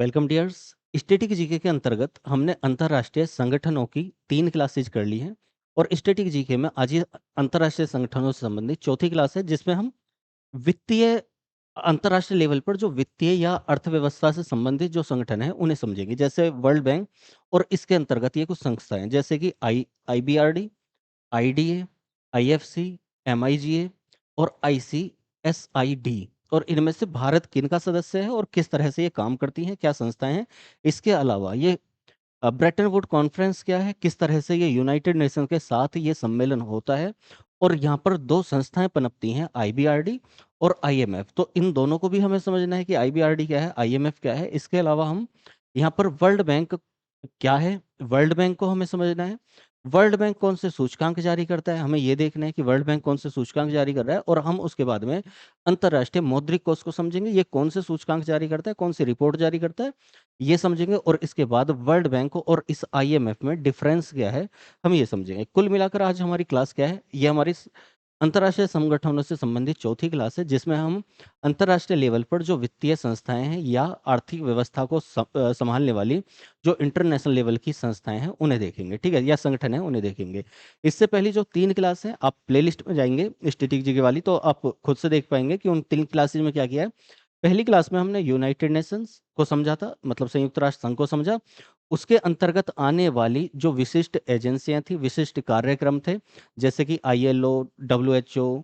Welcome dears. Static GK के अंतर्गत हमने अंतर्राष्ट्रीय संगठनों की 3 क्लासेज कर ली हैं और स्टैटिक जीके में आज ये अंतर्राष्ट्रीय संगठनों से संबंधित चौथी क्लास है जिसमें हम वित्तीय अंतर्राष्ट्रीय लेवल पर जो वित्तीय या अर्थव्यवस्था से संबंधित जो संगठन हैं उन्हें समझेंगे। जैसे वर्ल्ड बैंक और इसके अंतर्गत ये कुछ संस्थाएँ जैसे कि आईबीआरडी, आईडीए, आईएफसी, एमआईजीए और आईसीएसआईडी। और इनमें से भारत किनका सदस्य है और किस तरह से ये काम करती हैं, क्या संस्थाएँ हैं? इसके अलावा ये ब्रेटन वुड कॉन्फ्रेंस क्या है? किस तरह से ये यूनाइटेड नेशन के साथ ये सम्मेलन होता है? और यहाँ पर 2 संस्थाएँ पनपती हैं, आईबीआरडी और आईएमएफ। तो इन दोनों को भी हमें समझना है कि आईबीआरडी क्या है, आईएमएफ क्या है? इसके अलावा हम यहाँ पर वर्ल्ड बैंक क्या है? वर्ल्ड बैंक को हमें समझना है। वर्ल्ड बैंक कौन से सूचकांक जारी करता है? हमें ये देखना है कि वर्ल्ड बैंक कौन से सूचकांक जारी कर रहा है और हम उसके बाद में अंतर्राष्ट्रीय मौद्रिक कोष को समझेंगे। ये कौन से सूचकांक जारी करता है, कौन सी रिपोर्ट जारी करता है, ये समझेंगे। और इसके बाद वर्ल्ड बैंक और इस आईएमएफ में डिफरेंस क्या है, हम ये समझेंगे। कुल मिलाकर आज हमारी क्लास क्या है? ये हमारी अंतर्राष्ट्रीय संगठनों से संबंधित चौथी क्लास है जिसमें हम अंतर्राष्ट्रीय लेवल पर जो वित्तीय संस्थाएं हैं या आर्थिक व्यवस्था को संभालने वाली जो इंटरनेशनल लेवल की संस्थाएं हैं उन्हें देखेंगे, ठीक है, या संगठन है उन्हें देखेंगे। इससे पहले जो 3 क्लास हैं आप प्लेलिस्ट में जाएंगे स्टैटिक जीके वाली, तो आप खुद से देख पाएंगे कि उन 3 क्लासेज में क्या किया है। पहली क्लास में हमने यूनाइटेड नेशंस को समझा था, मतलब संयुक्त राष्ट्र संघ को समझा। उसके अंतर्गत आने वाली जो विशिष्ट एजेंसियां थी, विशिष्ट कार्यक्रम थे, जैसे कि आईएलओ, डब्ल्यूएचओ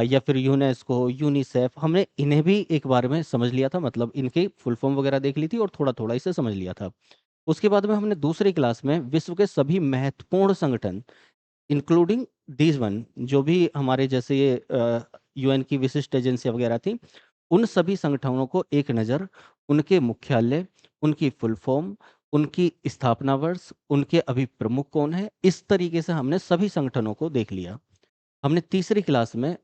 या फिर यूनेस्को, यूनिसेफ, हमने इन्हें भी एक बार में समझ लिया था, मतलब इनकी फुल फॉर्म वगैरह देख ली थी और थोड़ा-थोड़ा इसे समझ लिया था। उसके बाद में हमने दूसरी क्लास में विश्व के सभी महत्वपूर्ण संगठन इंक्लूडिंग दीज वन, जो भी हमारे जैसे ये यूएन की विशिष्ट एजेंसियाँ वगैरह थी, उन सभी संगठनों को एक नज़र, उनके मुख्यालय, उनकी फुल फॉर्म, उनकी स्थापना वर्ष, उनके अभी प्रमुख कौन हैं, इस तरीके से हमने सभी संगठनों को देख लिया। हमने तीसरी क्लास में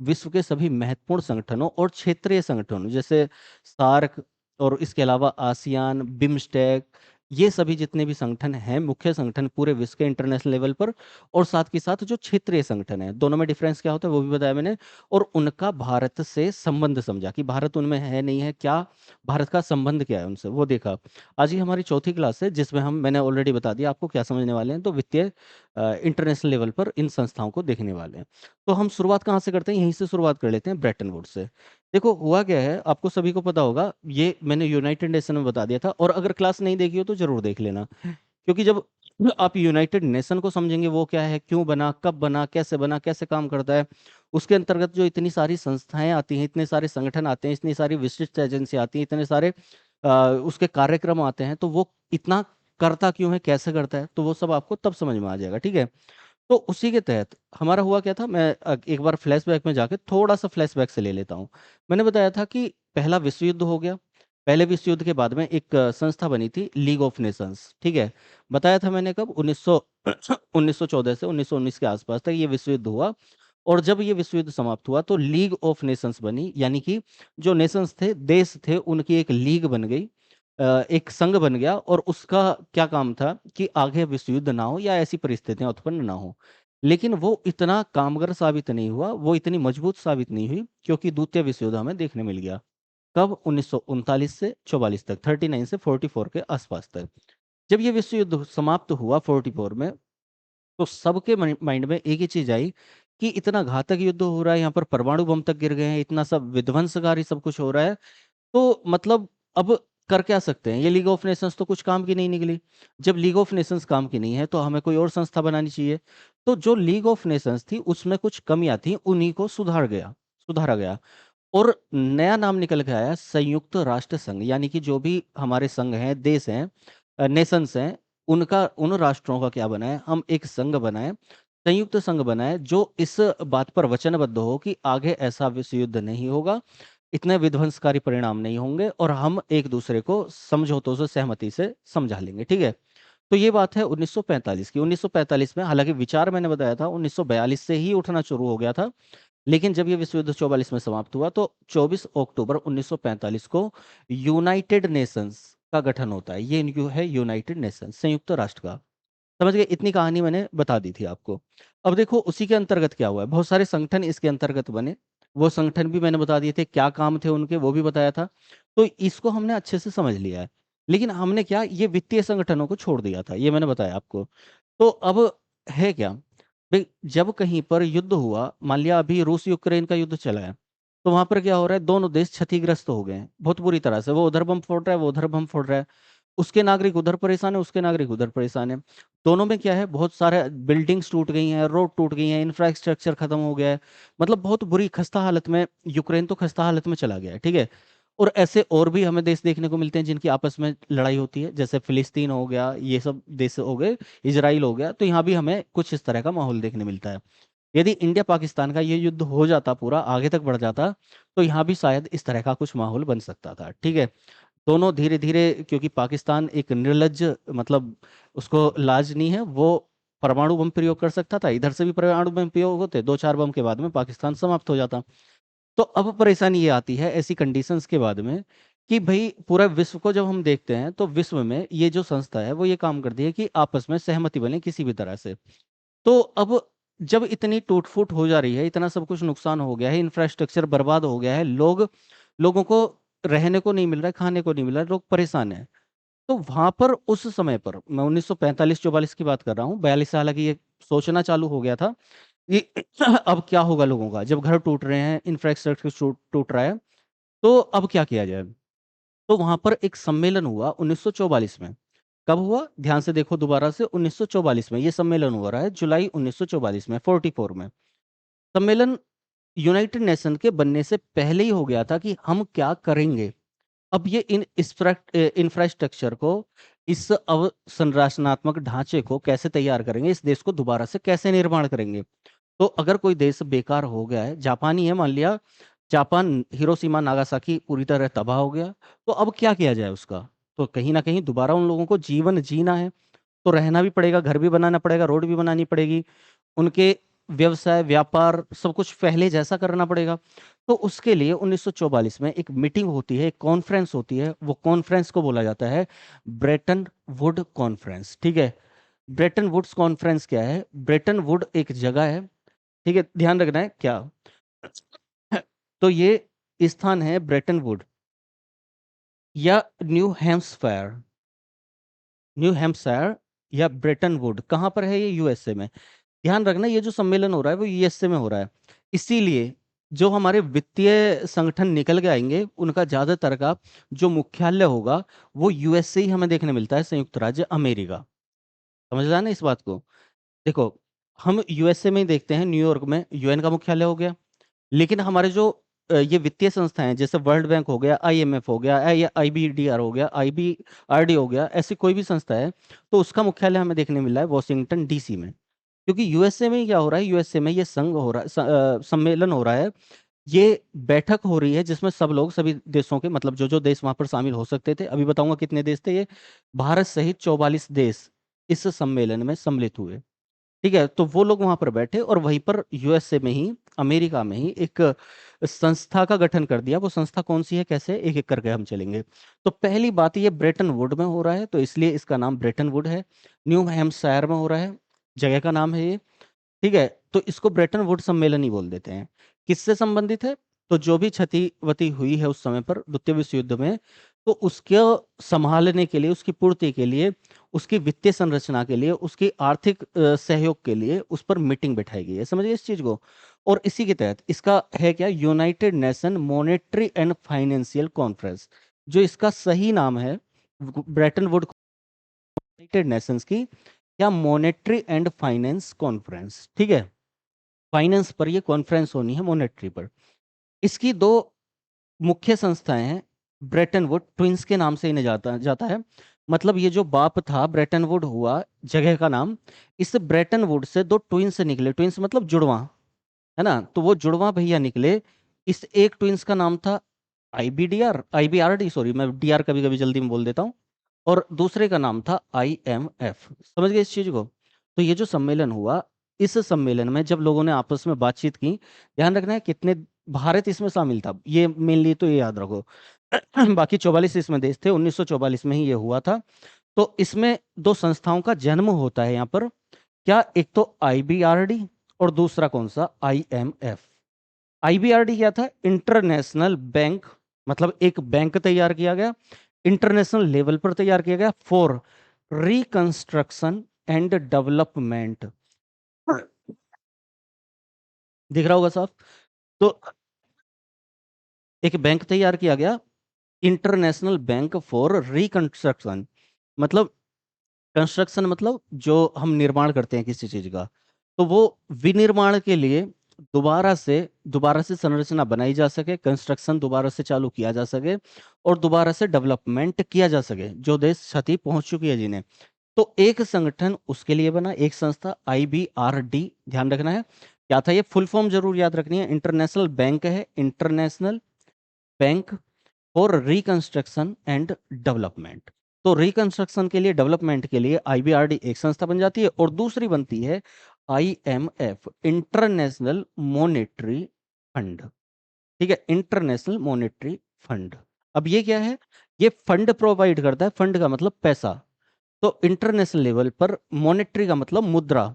विश्व के सभी महत्वपूर्ण संगठनों और क्षेत्रीय संगठनों जैसे सार्क और इसके अलावा आसियान, बिम्स्टेक, ये सभी जितने भी संगठन हैं, मुख्य संगठन पूरे विश्व के इंटरनेशनल लेवल पर, और साथ के साथ जो क्षेत्रीय संगठन है, दोनों में डिफरेंस क्या होता है वो भी बताया मैंने। और उनका भारत से संबंध समझा कि भारत उनमें है नहीं है, क्या भारत का संबंध क्या है उनसे, वो देखा। आज ही हमारी चौथी क्लास है जिसमें हम, मैंने ऑलरेडी बता दिया आपको क्या समझने वाले हैं, तो वित्तीय इंटरनेशनल लेवल पर इन संस्थाओं को देखने वाले हैं। तो हम शुरुआत कहाँ से करते हैं? यहीं से शुरुआत कर लेते हैं, ब्रेटन वुड्स से। देखो हुआ क्या है, आपको सभी को पता होगा, ये मैंने यूनाइटेड नेशन में बता दिया था, और अगर क्लास नहीं देखी हो तो ज़रूर देख लेना। क्योंकि जब आप यूनाइटेड नेशन को समझेंगे, वो क्या है, क्यों बना, कब बना, कैसे काम करता है, उसके अंतर्गत जो इतनी सारी संस्थाएँ आती हैं, इतने सारे संगठन आते हैं, इतनी सारी विशिष्ट एजेंसी आती हैं, इतने सारे उसके कार्यक्रम आते हैं, तो वो इतना करता क्यों है, कैसे करता है, तो वो सब आपको तब समझ में आ जाएगा, ठीक है? तो उसी के तहत हमारा हुआ क्या था, मैं एक बार फ्लैशबैक में जाके थोड़ा-सा फ्लैशबैक से ले लेता हूँ। मैंने बताया था कि पहला विश्व युद्ध हो गया। पहले विश्व युद्ध के बाद में एक संस्था बनी थी, लीग ऑफ नेशंस, ठीक है? बताया था मैंने कब, 1914 से 1919 के आसपास तक ये विश्व युद्ध हुआ। और जब ये विश्व युद्ध समाप्त हुआ तो लीग ऑफ नेशंस बनी, यानी कि जो नेशंस थे, देश थे, उनकी एक लीग बन गई। एक संघ बन गया, और उसका क्या काम था कि आगे विश्व युद्ध ना हो या ऐसी परिस्थितियाँ उत्पन्न ना हो। लेकिन वो इतना कामगर साबित नहीं हुआ, वो इतनी मजबूत साबित नहीं हुई, क्योंकि द्वितीय विश्व युद्ध हमें देखने मिल गया। कब? 1939 से 44 तक, 39 से 44 के आसपास तक। जब ये विश्व युद्ध समाप्त हुआ 44 में, तो सबके माइंड में एक ही चीज़ आई कि इतना घातक युद्ध हो रहा है, यहाँ पर परमाणु बम तक गिर गए हैं, इतना सब विध्वंसकारी सब कुछ हो रहा है, तो मतलब अब कर क्या सकते हैं? ये लीग ऑफ नेशंस तो कुछ काम की नहीं निकली। जब लीग ऑफ नेशंस काम की नहीं है, तो हमें कोई और संस्था बनानी चाहिए। तो जो लीग ऑफ नेशंस थी, उसमें कुछ कमियाँ थी, उन्हीं को सुधारा गया। और नया नाम निकल के आया संयुक्त राष्ट्र संघ, यानी कि जो भी हमारे संघ हैं, देश हैं, नेशंस हैं, उनका, उन राष्ट्रों का क्या बनाएँ, हम एक संघ बनाएँ, संयुक्त संघ बनाएँ, जो इस बात पर वचनबद्ध हो कि आगे ऐसा विश्व युद्ध नहीं होगा, इतने विध्वंसकारी परिणाम नहीं होंगे, और हम एक-दूसरे को समझौतों से, सहमति से समझा लेंगे, ठीक है? तो ये बात है 1945 की। 1945 में, हालाँकि विचार मैंने बताया था 1942 से ही उठना शुरू हो गया था, लेकिन जब ये विश्व युद्ध 44 में समाप्त हुआ, तो 24 अक्टूबर 1945 को यूनाइटेड नेशंस का गठन होता है। ये न्यू है यूनाइटेड नेशंस, संयुक्त राष्ट्र का। समझ गए? इतनी कहानी मैंने बता दी थी आपको। अब देखो उसी के अंतर्गत क्या हुआ है, बहुत सारे संगठन इसके अंतर्गत बने। वो संगठन भी मैंने बता दिए थे, क्या काम थे उनके वो भी बताया था। तो इसको हमने अच्छे से समझ लिया है। लेकिन हमने क्या, ये वित्तीय संगठनों को छोड़ दिया था, ये मैंने बताया आपको। तो अब है क्या भाई, जब कहीं पर युद्ध हुआ, मान लिया अभी रूस यूक्रेन का युद्ध चला है, तो वहां पर क्या हो रहा है, दोनों देश क्षतिग्रस्त हो गए हैं बहुत बुरी तरह से। वो उधर बम फोड़ रहा है, वो उधर बम फोड़ रहा है, उसके नागरिक उधर परेशान है, उसके नागरिक उधर परेशान है। दोनों में क्या है, बहुत सारे बिल्डिंग्स टूट गई हैं, रोड टूट गई हैं, इंफ्रास्ट्रक्चर खत्म हो गया है, मतलब बहुत बुरी खस्ता हालत में यूक्रेन तो खस्ता हालत में चला गया है, ठीक है। और ऐसे और भी हमें देश देखने को मिलते हैं जिनकी आपस में लड़ाई होती है, जैसे फिलिस्तीन हो गया, ये सब देश हो गए, इजराइल हो गया, तो यहाँ भी हमें कुछ इस तरह का माहौल देखने मिलता है। यदि इंडिया पाकिस्तान का ये युद्ध हो जाता, पूरा आगे तक बढ़ जाता, तो यहाँ भी शायद इस तरह का कुछ माहौल बन सकता था, ठीक है। दोनों धीरे धीरे, क्योंकि पाकिस्तान एक निर्लज्ज, मतलब उसको लाज नहीं है, वो परमाणु बम प्रयोग कर सकता था, इधर से भी परमाणु बम प्रयोग होते, 2-4 बम के बाद में पाकिस्तान समाप्त हो जाता। तो अब परेशानी ये आती है ऐसी कंडीशंस के बाद में, कि भाई पूरा विश्व को जब हम देखते हैं, तो विश्व में ये जो संस्था है वो ये काम करती है कि आपस में सहमति बने किसी भी तरह से। तो अब जब इतनी टूट फूट हो जा रही है, इतना सब कुछ नुकसान हो गया है, इंफ्रास्ट्रक्चर बर्बाद हो गया है, लोगों को रहने को नहीं मिल रहा है, खाने को नहीं मिल रहा है, लोग परेशान हैं। तो वहां पर उस समय पर, मैं 1945-44 की बात कर रहा हूँ, 42 से हालांकि ये सोचना चालू हो गया था कि अब क्या होगा लोगों का, जब घर टूट रहे हैं, इंफ्रास्ट्रक्चर टूट रहा है, तो अब क्या किया जाए। तो वहां पर एक सम्मेलन हुआ 1944 में। कब हुआ, ध्यान से देखो दोबारा से, 1944 में ये सम्मेलन हो रहा है, जुलाई 1944 में, 44 में। सम्मेलन यूनाइटेड नेशन के बनने से पहले ही हो गया था कि हम क्या करेंगे। अब ये इन इंफ्रास्ट्रक्चर को, इस अवसंरचनात्मक ढांचे को कैसे तैयार करेंगे, इस देश को दोबारा से कैसे निर्माण करेंगे। तो अगर कोई देश बेकार हो गया है, जापानी है मान लिया, जापान हिरोशिमा नागासाकी पूरी तरह तबाह हो गया, तो अब क्या किया जाए उसका। तो कहीं ना कहीं दोबारा उन लोगों को जीवन जीना है, तो रहना भी पड़ेगा, घर भी बनाना पड़ेगा, रोड भी बनानी पड़ेगी, उनके व्यवसाय व्यापार सब कुछ पहले जैसा करना पड़ेगा। तो उसके लिए 1944 में एक मीटिंग होती है, एक कॉन्फ्रेंस होती है, वो कॉन्फ्रेंस को बोला जाता है ब्रेटन वुड कॉन्फ्रेंस, ठीक है। ब्रेटन वुड्स कॉन्फ्रेंस क्या है, ब्रेटन वुड एक जगह है, ठीक है, ध्यान रखना है क्या। तो ये स्थान है ब्रेटन वुड, या न्यू हैम्पशायर, न्यू हैम्पशायर या ब्रेटन वुड, कहाँ पर है ये, यूएसए में। ध्यान रखना, ये जो सम्मेलन हो रहा है वो यूएसए में हो रहा है। इसीलिए जो हमारे वित्तीय संगठन निकल के आएंगे, उनका ज्यादातर का जो मुख्यालय होगा वो यूएसए ही हमें देखने मिलता है, संयुक्त राज्य अमेरिका। समझ रहा है ना इस बात को। देखो, हम यूएसए में ही देखते हैं, न्यूयॉर्क में यूएन का मुख्यालय हो गया, लेकिन हमारे जो ये वित्तीय संस्थाएं हैं, जैसे वर्ल्ड बैंक हो गया, आईएमएफ हो गया, या आईबीडीआर हो गया, आईबीआरडी हो गया, ऐसी कोई भी संस्था है, तो उसका मुख्यालय हमें देखने मिल रहा है वॉशिंगटन डीसी में। क्योंकि यूएसए में ही क्या हो रहा है, यूएसए में ये संघ हो रहा है, सम्मेलन हो रहा है, ये बैठक हो रही है, जिसमें सब लोग, सभी देशों के, मतलब जो जो देश वहां पर शामिल हो सकते थे, अभी बताऊंगा कितने देश थे ये, भारत सहित 44 देश इस सम्मेलन में सम्मिलित हुए, ठीक है। तो वो लोग वहां पर बैठे, और वहीं पर यूएसए में ही, अमेरिका में ही एक संस्था का गठन कर दिया। वो संस्था कौन सी है, कैसे, एक एक करके हम चलेंगे। तो पहली बात, ये ब्रेटन वुड में हो रहा है, तो इसलिए इसका नाम ब्रेटन वुड है। न्यू हैम्पशायर में हो रहा है, जगह का नाम है ये, ठीक है। तो इसको ब्रेटन वुड सम्मेलन ही बोल देते हैं। किससे संबंधित है, तो जो भी क्षतिवती हुई है उस समय पर द्वितीय विश्व युद्ध में, तो उसके संभालने के लिए, उसकी पूर्ति के लिए, उसकी वित्तीय संरचना के लिए, उसकी आर्थिक सहयोग के लिए उस पर मीटिंग बैठाई गई है, समझिए इस चीज को। और इसी के तहत इसका है क्या, United nation monetary and financial conference, जो इसका सही नाम है, ब्रेटन वुड यूनाइटेड नेशंस की, या मॉनेटरी एंड फाइनेंस कॉन्फ्रेंस, ठीक है। फाइनेंस पर ये कॉन्फ्रेंस होनी है, मॉनेटरी पर। इसकी दो मुख्य संस्थाएं हैं, ब्रेटन वुड ट्विंस के नाम से इन्हें जाता जाता है। मतलब ये जो बाप था, ब्रेटन वुड हुआ जगह का नाम, इस ब्रेटन वुड से दो ट्विंस निकले, ट्विंस मतलब जुड़वा, है ना, तो वो जुड़वा भैया निकले। इस एक ट्विंस का नाम था आईबीआरडी, सॉरी मैं डीआर कभी कभी जल्दी में बोल देता हूँ, और दूसरे का नाम था आईएमएफ। समझ गए इस चीज को। तो ये जो सम्मेलन हुआ, इस सम्मेलन में जब लोगों ने आपस में बातचीत की, ध्यान रखना है कितने, भारत इसमें शामिल था, ये मेनली तो ये याद रखो। बाकी 44 इसमें देश थे, 1944 में ही ये हुआ था। तो इसमें दो संस्थाओं का जन्म होता है यहाँ पर, क्या, एक तो आईबीआरडी, और दूसरा कौन सा, आईएमएफ। आईबीआरडी क्या था, इंटरनेशनल बैंक, मतलब एक बैंक तैयार किया गया, इंटरनेशनल लेवल पर तैयार किया गया फॉर रिकंस्ट्रक्शन एंड डेवलपमेंट। दिख रहा होगा साहब। तो एक बैंक तैयार किया गया, इंटरनेशनल बैंक फॉर रिकंस्ट्रक्शन, मतलब कंस्ट्रक्शन मतलब जो हम निर्माण करते हैं किसी चीज का, तो वो विनिर्माण के लिए दोबारा से संरचना बनाई जा सके, कंस्ट्रक्शन दोबारा से चालू किया जा सके, और दोबारा से डेवलपमेंट किया जा सके जो देश क्षति पहुंच चुकी है जिन्हें। तो एक संगठन उसके लिए बना, एक संस्था IBRD, ध्यान रखना है क्या था ये, फुल फॉर्म जरूर याद रखनी है, इंटरनेशनल बैंक है, international bank for reconstruction and development. तो रिकंस्ट्रक्शन के लिए, डेवलपमेंट के लिए IBRD एक संस्था बन जाती है, और दूसरी बनती है IMF, इंटरनेशनल मॉनेटरी फंड। ठीक है, इंटरनेशनल मॉनेटरी फंड। अब ये क्या है, ये फंड प्रोवाइड करता है, फंड का मतलब पैसा। तो इंटरनेशनल लेवल पर मॉनेटरी का मतलब मुद्रा,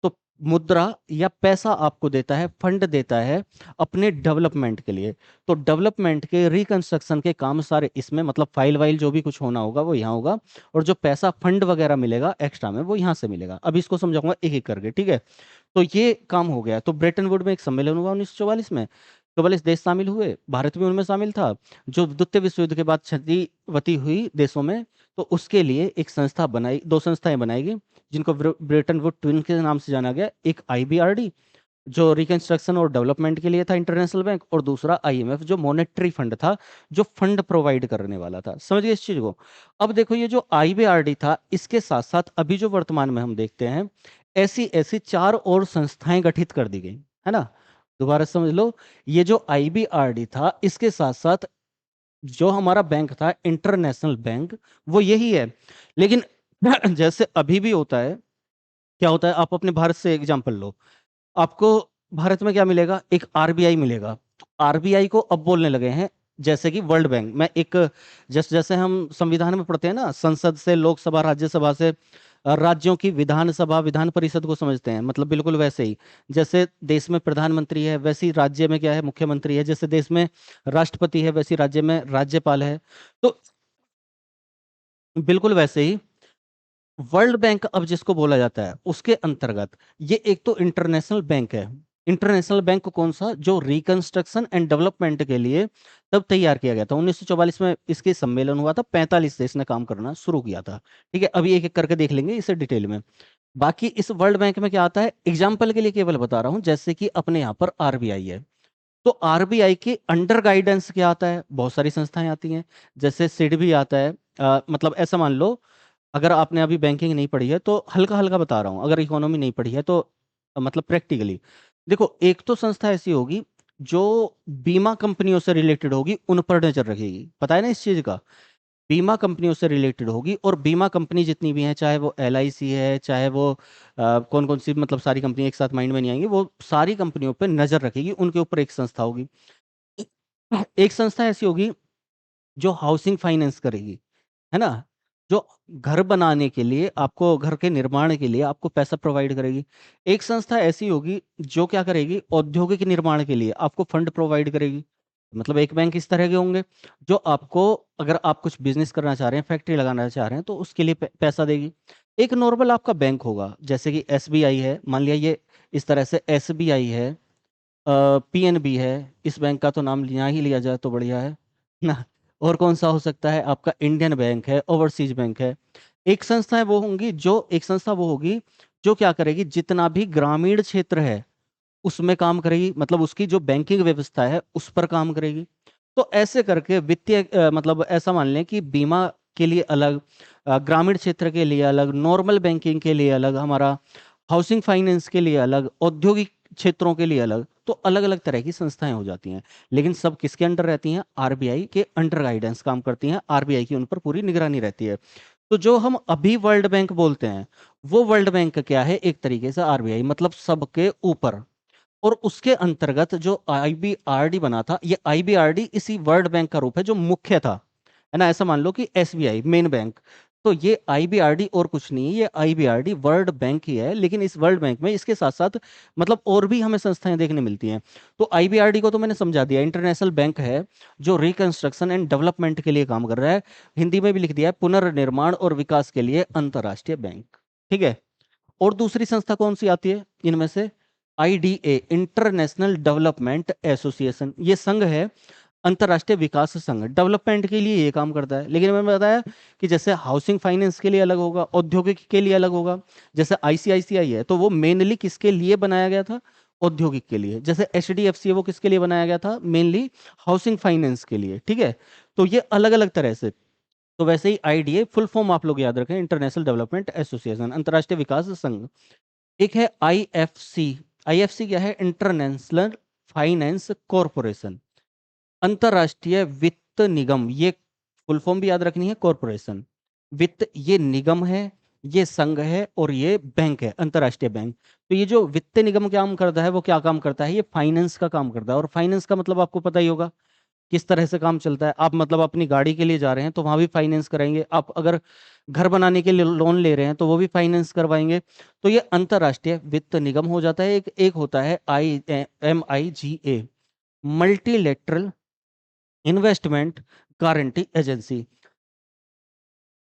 तो मुद्रा या पैसा आपको देता है, फंड देता है अपने डेवलपमेंट के लिए। तो डेवलपमेंट के रिकंस्ट्रक्शन के काम सारे इसमें, मतलब फाइल वाइल जो भी कुछ होना होगा वो यहाँ होगा, और जो पैसा फंड वगैरह मिलेगा एक्स्ट्रा में वो यहाँ से मिलेगा। अब इसको समझाऊंगा एक एक करके, ठीक है। तो ये काम हो गया। तो ब्रेटन वुड में एक सम्मेलन हुआ 1944 में, 44 देश शामिल हुए, भारत भी उनमें शामिल था। जो द्वितीय विश्व युद्ध के बाद क्षतिवती हुई देशों में, तो उसके लिए एक संस्था बनाई, दो संस्थाएं बनाई गई, जिनको ब्रेटन वुड ट्विन के नाम से जाना गया। एक IBRD जो रिकंस्ट्रक्शन और डेवलपमेंट के लिए था, इंटरनेशनल बैंक, और दूसरा IMF जो मॉनेटरी फंड था, जो फंड प्रोवाइड करने वाला था। समझ गए इस चीज को। अब देखो, ये जो IBRD था, इसके साथ साथ अभी जो वर्तमान में हम देखते हैं, ऐसी ऐसी चार और संस्थाएं गठित कर दी गई, है ना। दोबारा समझ लो, ये जो IBRD था, इसके साथ साथ जो हमारा बैंक था इंटरनेशनल बैंक, वो यही है। लेकिन जैसे अभी भी होता है, क्या होता है, आप अपने भारत से एग्जांपल लो, आपको भारत में क्या मिलेगा, एक RBI मिलेगा। RBI को अब बोलने लगे हैं जैसे कि वर्ल्ड बैंक। मैं एक, जैसे जैसे हम संविधान में पढ़ते हैं ना, संसद से, लोकसभा, राज्यसभा से राज्यों की विधानसभा, विधान परिषद को समझते हैं, मतलब बिल्कुल वैसे ही जैसे देश में प्रधानमंत्री है, वैसे ही राज्य में क्या है, मुख्यमंत्री है। जैसे देश में राष्ट्रपति है, वैसे ही राज्य में राज्यपाल है। तो बिल्कुल वैसे ही वर्ल्ड बैंक अब जिसको बोला जाता है, उसके अंतर्गत ये एक तो इंटरनेशनल बैंक है। इंटरनेशनल बैंक कौन सा, जो रिकंस्ट्रक्शन एंड डेवलपमेंट के लिए तब तैयार किया गया था। 1944 में इसके सम्मेलन हुआ था, 45 से इसने काम करना शुरू किया था। ठीक है, अभी एक एक करके देख लेंगे इसे डिटेल में। बाकी इस वर्ल्ड बैंक में क्या आता है, एग्जाम्पल के लिए केवल बता रहा हूं, जैसे कि अपने यहाँ पर RBI है, तो RBI के अंडर गाइडेंस क्या आता है, बहुत सारी संस्थाएं आती हैं, जैसे सिड भी आता है। मतलब ऐसा मान लो, अगर आपने अभी बैंकिंग नहीं पढ़ी है तो हल्का हल्का बता रहा हूँ, अगर इकोनॉमी नहीं पढ़ी है तो मतलब प्रैक्टिकली देखो, एक तो संस्था ऐसी होगी जो बीमा कंपनियों से रिलेटेड होगी, उन पर नजर रखेगी, पता है ना इस चीज का। बीमा कंपनियों से रिलेटेड होगी, और बीमा कंपनी जितनी भी हैं, चाहे वो LIC है, चाहे वो कौन कौन सी, मतलब सारी कंपनी एक साथ माइंड में नहीं आएंगी, वो सारी कंपनियों पर नजर रखेगी, उनके ऊपर एक संस्था होगी। एक संस्था ऐसी होगी जो हाउसिंग फाइनेंस करेगी, है ना, जो घर बनाने के लिए, आपको घर के निर्माण के लिए आपको पैसा प्रोवाइड करेगी। एक संस्था ऐसी होगी जो क्या करेगी, औद्योगिक निर्माण के लिए आपको फंड प्रोवाइड करेगी। मतलब एक बैंक इस तरह के होंगे जो आपको, अगर आप कुछ बिजनेस करना चाह रहे हैं, फैक्ट्री लगाना चाह रहे हैं, तो उसके लिए पैसा देगी। एक नॉर्मल आपका बैंक होगा, जैसे कि SBI है, मान लिया ये इस तरह से, SBI है, PNB है, इस बैंक का तो नाम लिया ही लिया जाए तो बढ़िया है ना। और कौन सा हो सकता है, आपका इंडियन बैंक है, ओवरसीज बैंक है। एक संस्था वो होंगी, जो एक संस्था वो होगी जो क्या करेगी, जितना भी ग्रामीण क्षेत्र है उसमें काम करेगी, मतलब उसकी जो बैंकिंग व्यवस्था है उस पर काम करेगी। तो ऐसे करके वित्तीय, मतलब ऐसा मान लें कि बीमा के लिए अलग, ग्रामीण क्षेत्र के लिए अलग, नॉर्मल बैंकिंग के लिए अलग, हमारा हाउसिंग फाइनेंस के लिए अलग, औद्योगिक क्षेत्रों के लिए अलग, तो अलग अलग तरह की संस्थाएं हो जाती हैं। लेकिन सब किसके अंडर रहती हैं, RBI के अंडर गाइडेंस काम करती हैं, RBI की उन पर पूरी निगरानी रहती है। तो जो हम अभी वर्ल्ड बैंक बोलते हैं, वो वर्ल्ड बैंक क्या है, एक तरीके से RBI, मतलब सबके ऊपर। और उसके अंतर्गत जो IBRD बना था, ये IBRD इसी वर्ल्ड बैंक का रूप है जो मुख्य था, है ना। ऐसा मान लो कि SBI मेन बैंक, तो ये आईबीआरडी और कुछ नहीं है, ये आईबीआरडी वर्ल्ड बैंक ही है, लेकिन इस वर्ल्ड बैंक में इसके साथ साथ मतलब और भी हमें संस्थाएं देखने मिलती हैं। तो आईबीआरडी को तो मैंने समझा दिया, इंटरनेशनल बैंक है जो रिकंस्ट्रक्शन एंड डेवलपमेंट के लिए काम कर रहा है। हिंदी में भी लिख दिया है, पुनर्निर्माण और विकास के लिए अंतर्राष्ट्रीय बैंक। ठीक है। और दूसरी संस्था कौन सी आती है इनमें से? आईडीए, इंटरनेशनल डेवलपमेंट एसोसिएशन, ये संघ है, अंतर्राष्ट्रीय विकास संघ, डेवलपमेंट के लिए ये काम करता है। लेकिन मैंने बताया कि जैसे हाउसिंग फाइनेंस के लिए अलग होगा, औद्योगिक के लिए अलग होगा। जैसे आईसीआईसीआई है तो वो मेनली किसके लिए बनाया गया था? औद्योगिक के लिए। जैसे एचडीएफसी है वो किसके लिए बनाया गया था? मेनली हाउसिंग फाइनेंस के लिए। ठीक है। तो ये अलग अलग तरह से। तो वैसे ही आईडीए फुल फॉर्म आप लोग याद रखें, इंटरनेशनल डेवलपमेंट एसोसिएशन, अंतर्राष्ट्रीय विकास संघ। एक है आईएफसी। आईएफसी क्या है? इंटरनेशनल फाइनेंस कॉरपोरेशन, अंतरराष्ट्रीय वित्त निगम। ये फुल फॉर्म भी याद रखनी है, कॉरपोरेशन, वित्त, ये निगम है, ये संघ है, और ये बैंक है, अंतरराष्ट्रीय बैंक। तो ये जो वित्त निगम काम करता है वो क्या काम करता है? ये फाइनेंस का काम करता है। और फाइनेंस का मतलब आपको पता ही होगा किस तरह से काम चलता है। आप मतलब अपनी गाड़ी के लिए जा रहे हैं तो वहां भी फाइनेंस कराएंगे, आप अगर घर बनाने के लिए लोन ले रहे हैं तो वो भी फाइनेंस करवाएंगे। तो ये अंतरराष्ट्रीय वित्त निगम हो जाता है। एक होता है MIGA, multilateral investment guarantee agency.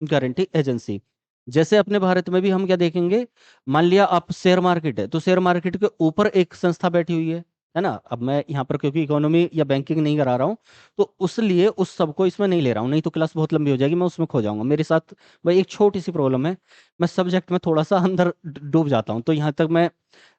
Guarantee agency, जैसे अपने भारत में भी हम क्या देखेंगे, मान लिया आप शेयर मार्केट है तो शेयर मार्केट के ऊपर एक संस्था बैठी हुई है ना। अब मैं यहाँ पर क्योंकि इकोनॉमी या बैंकिंग नहीं करा रहा हूँ तो उस लिए उस सबको इसमें नहीं ले रहा हूँ, नहीं तो क्लास बहुत लंबी हो जाएगी, मैं उसमें खो जाऊंगा। मेरे साथ भाई एक छोटी सी प्रॉब्लम है, मैं सब्जेक्ट में थोड़ा सा अंदर डूब जाता हूँ। तो यहाँ तक मैं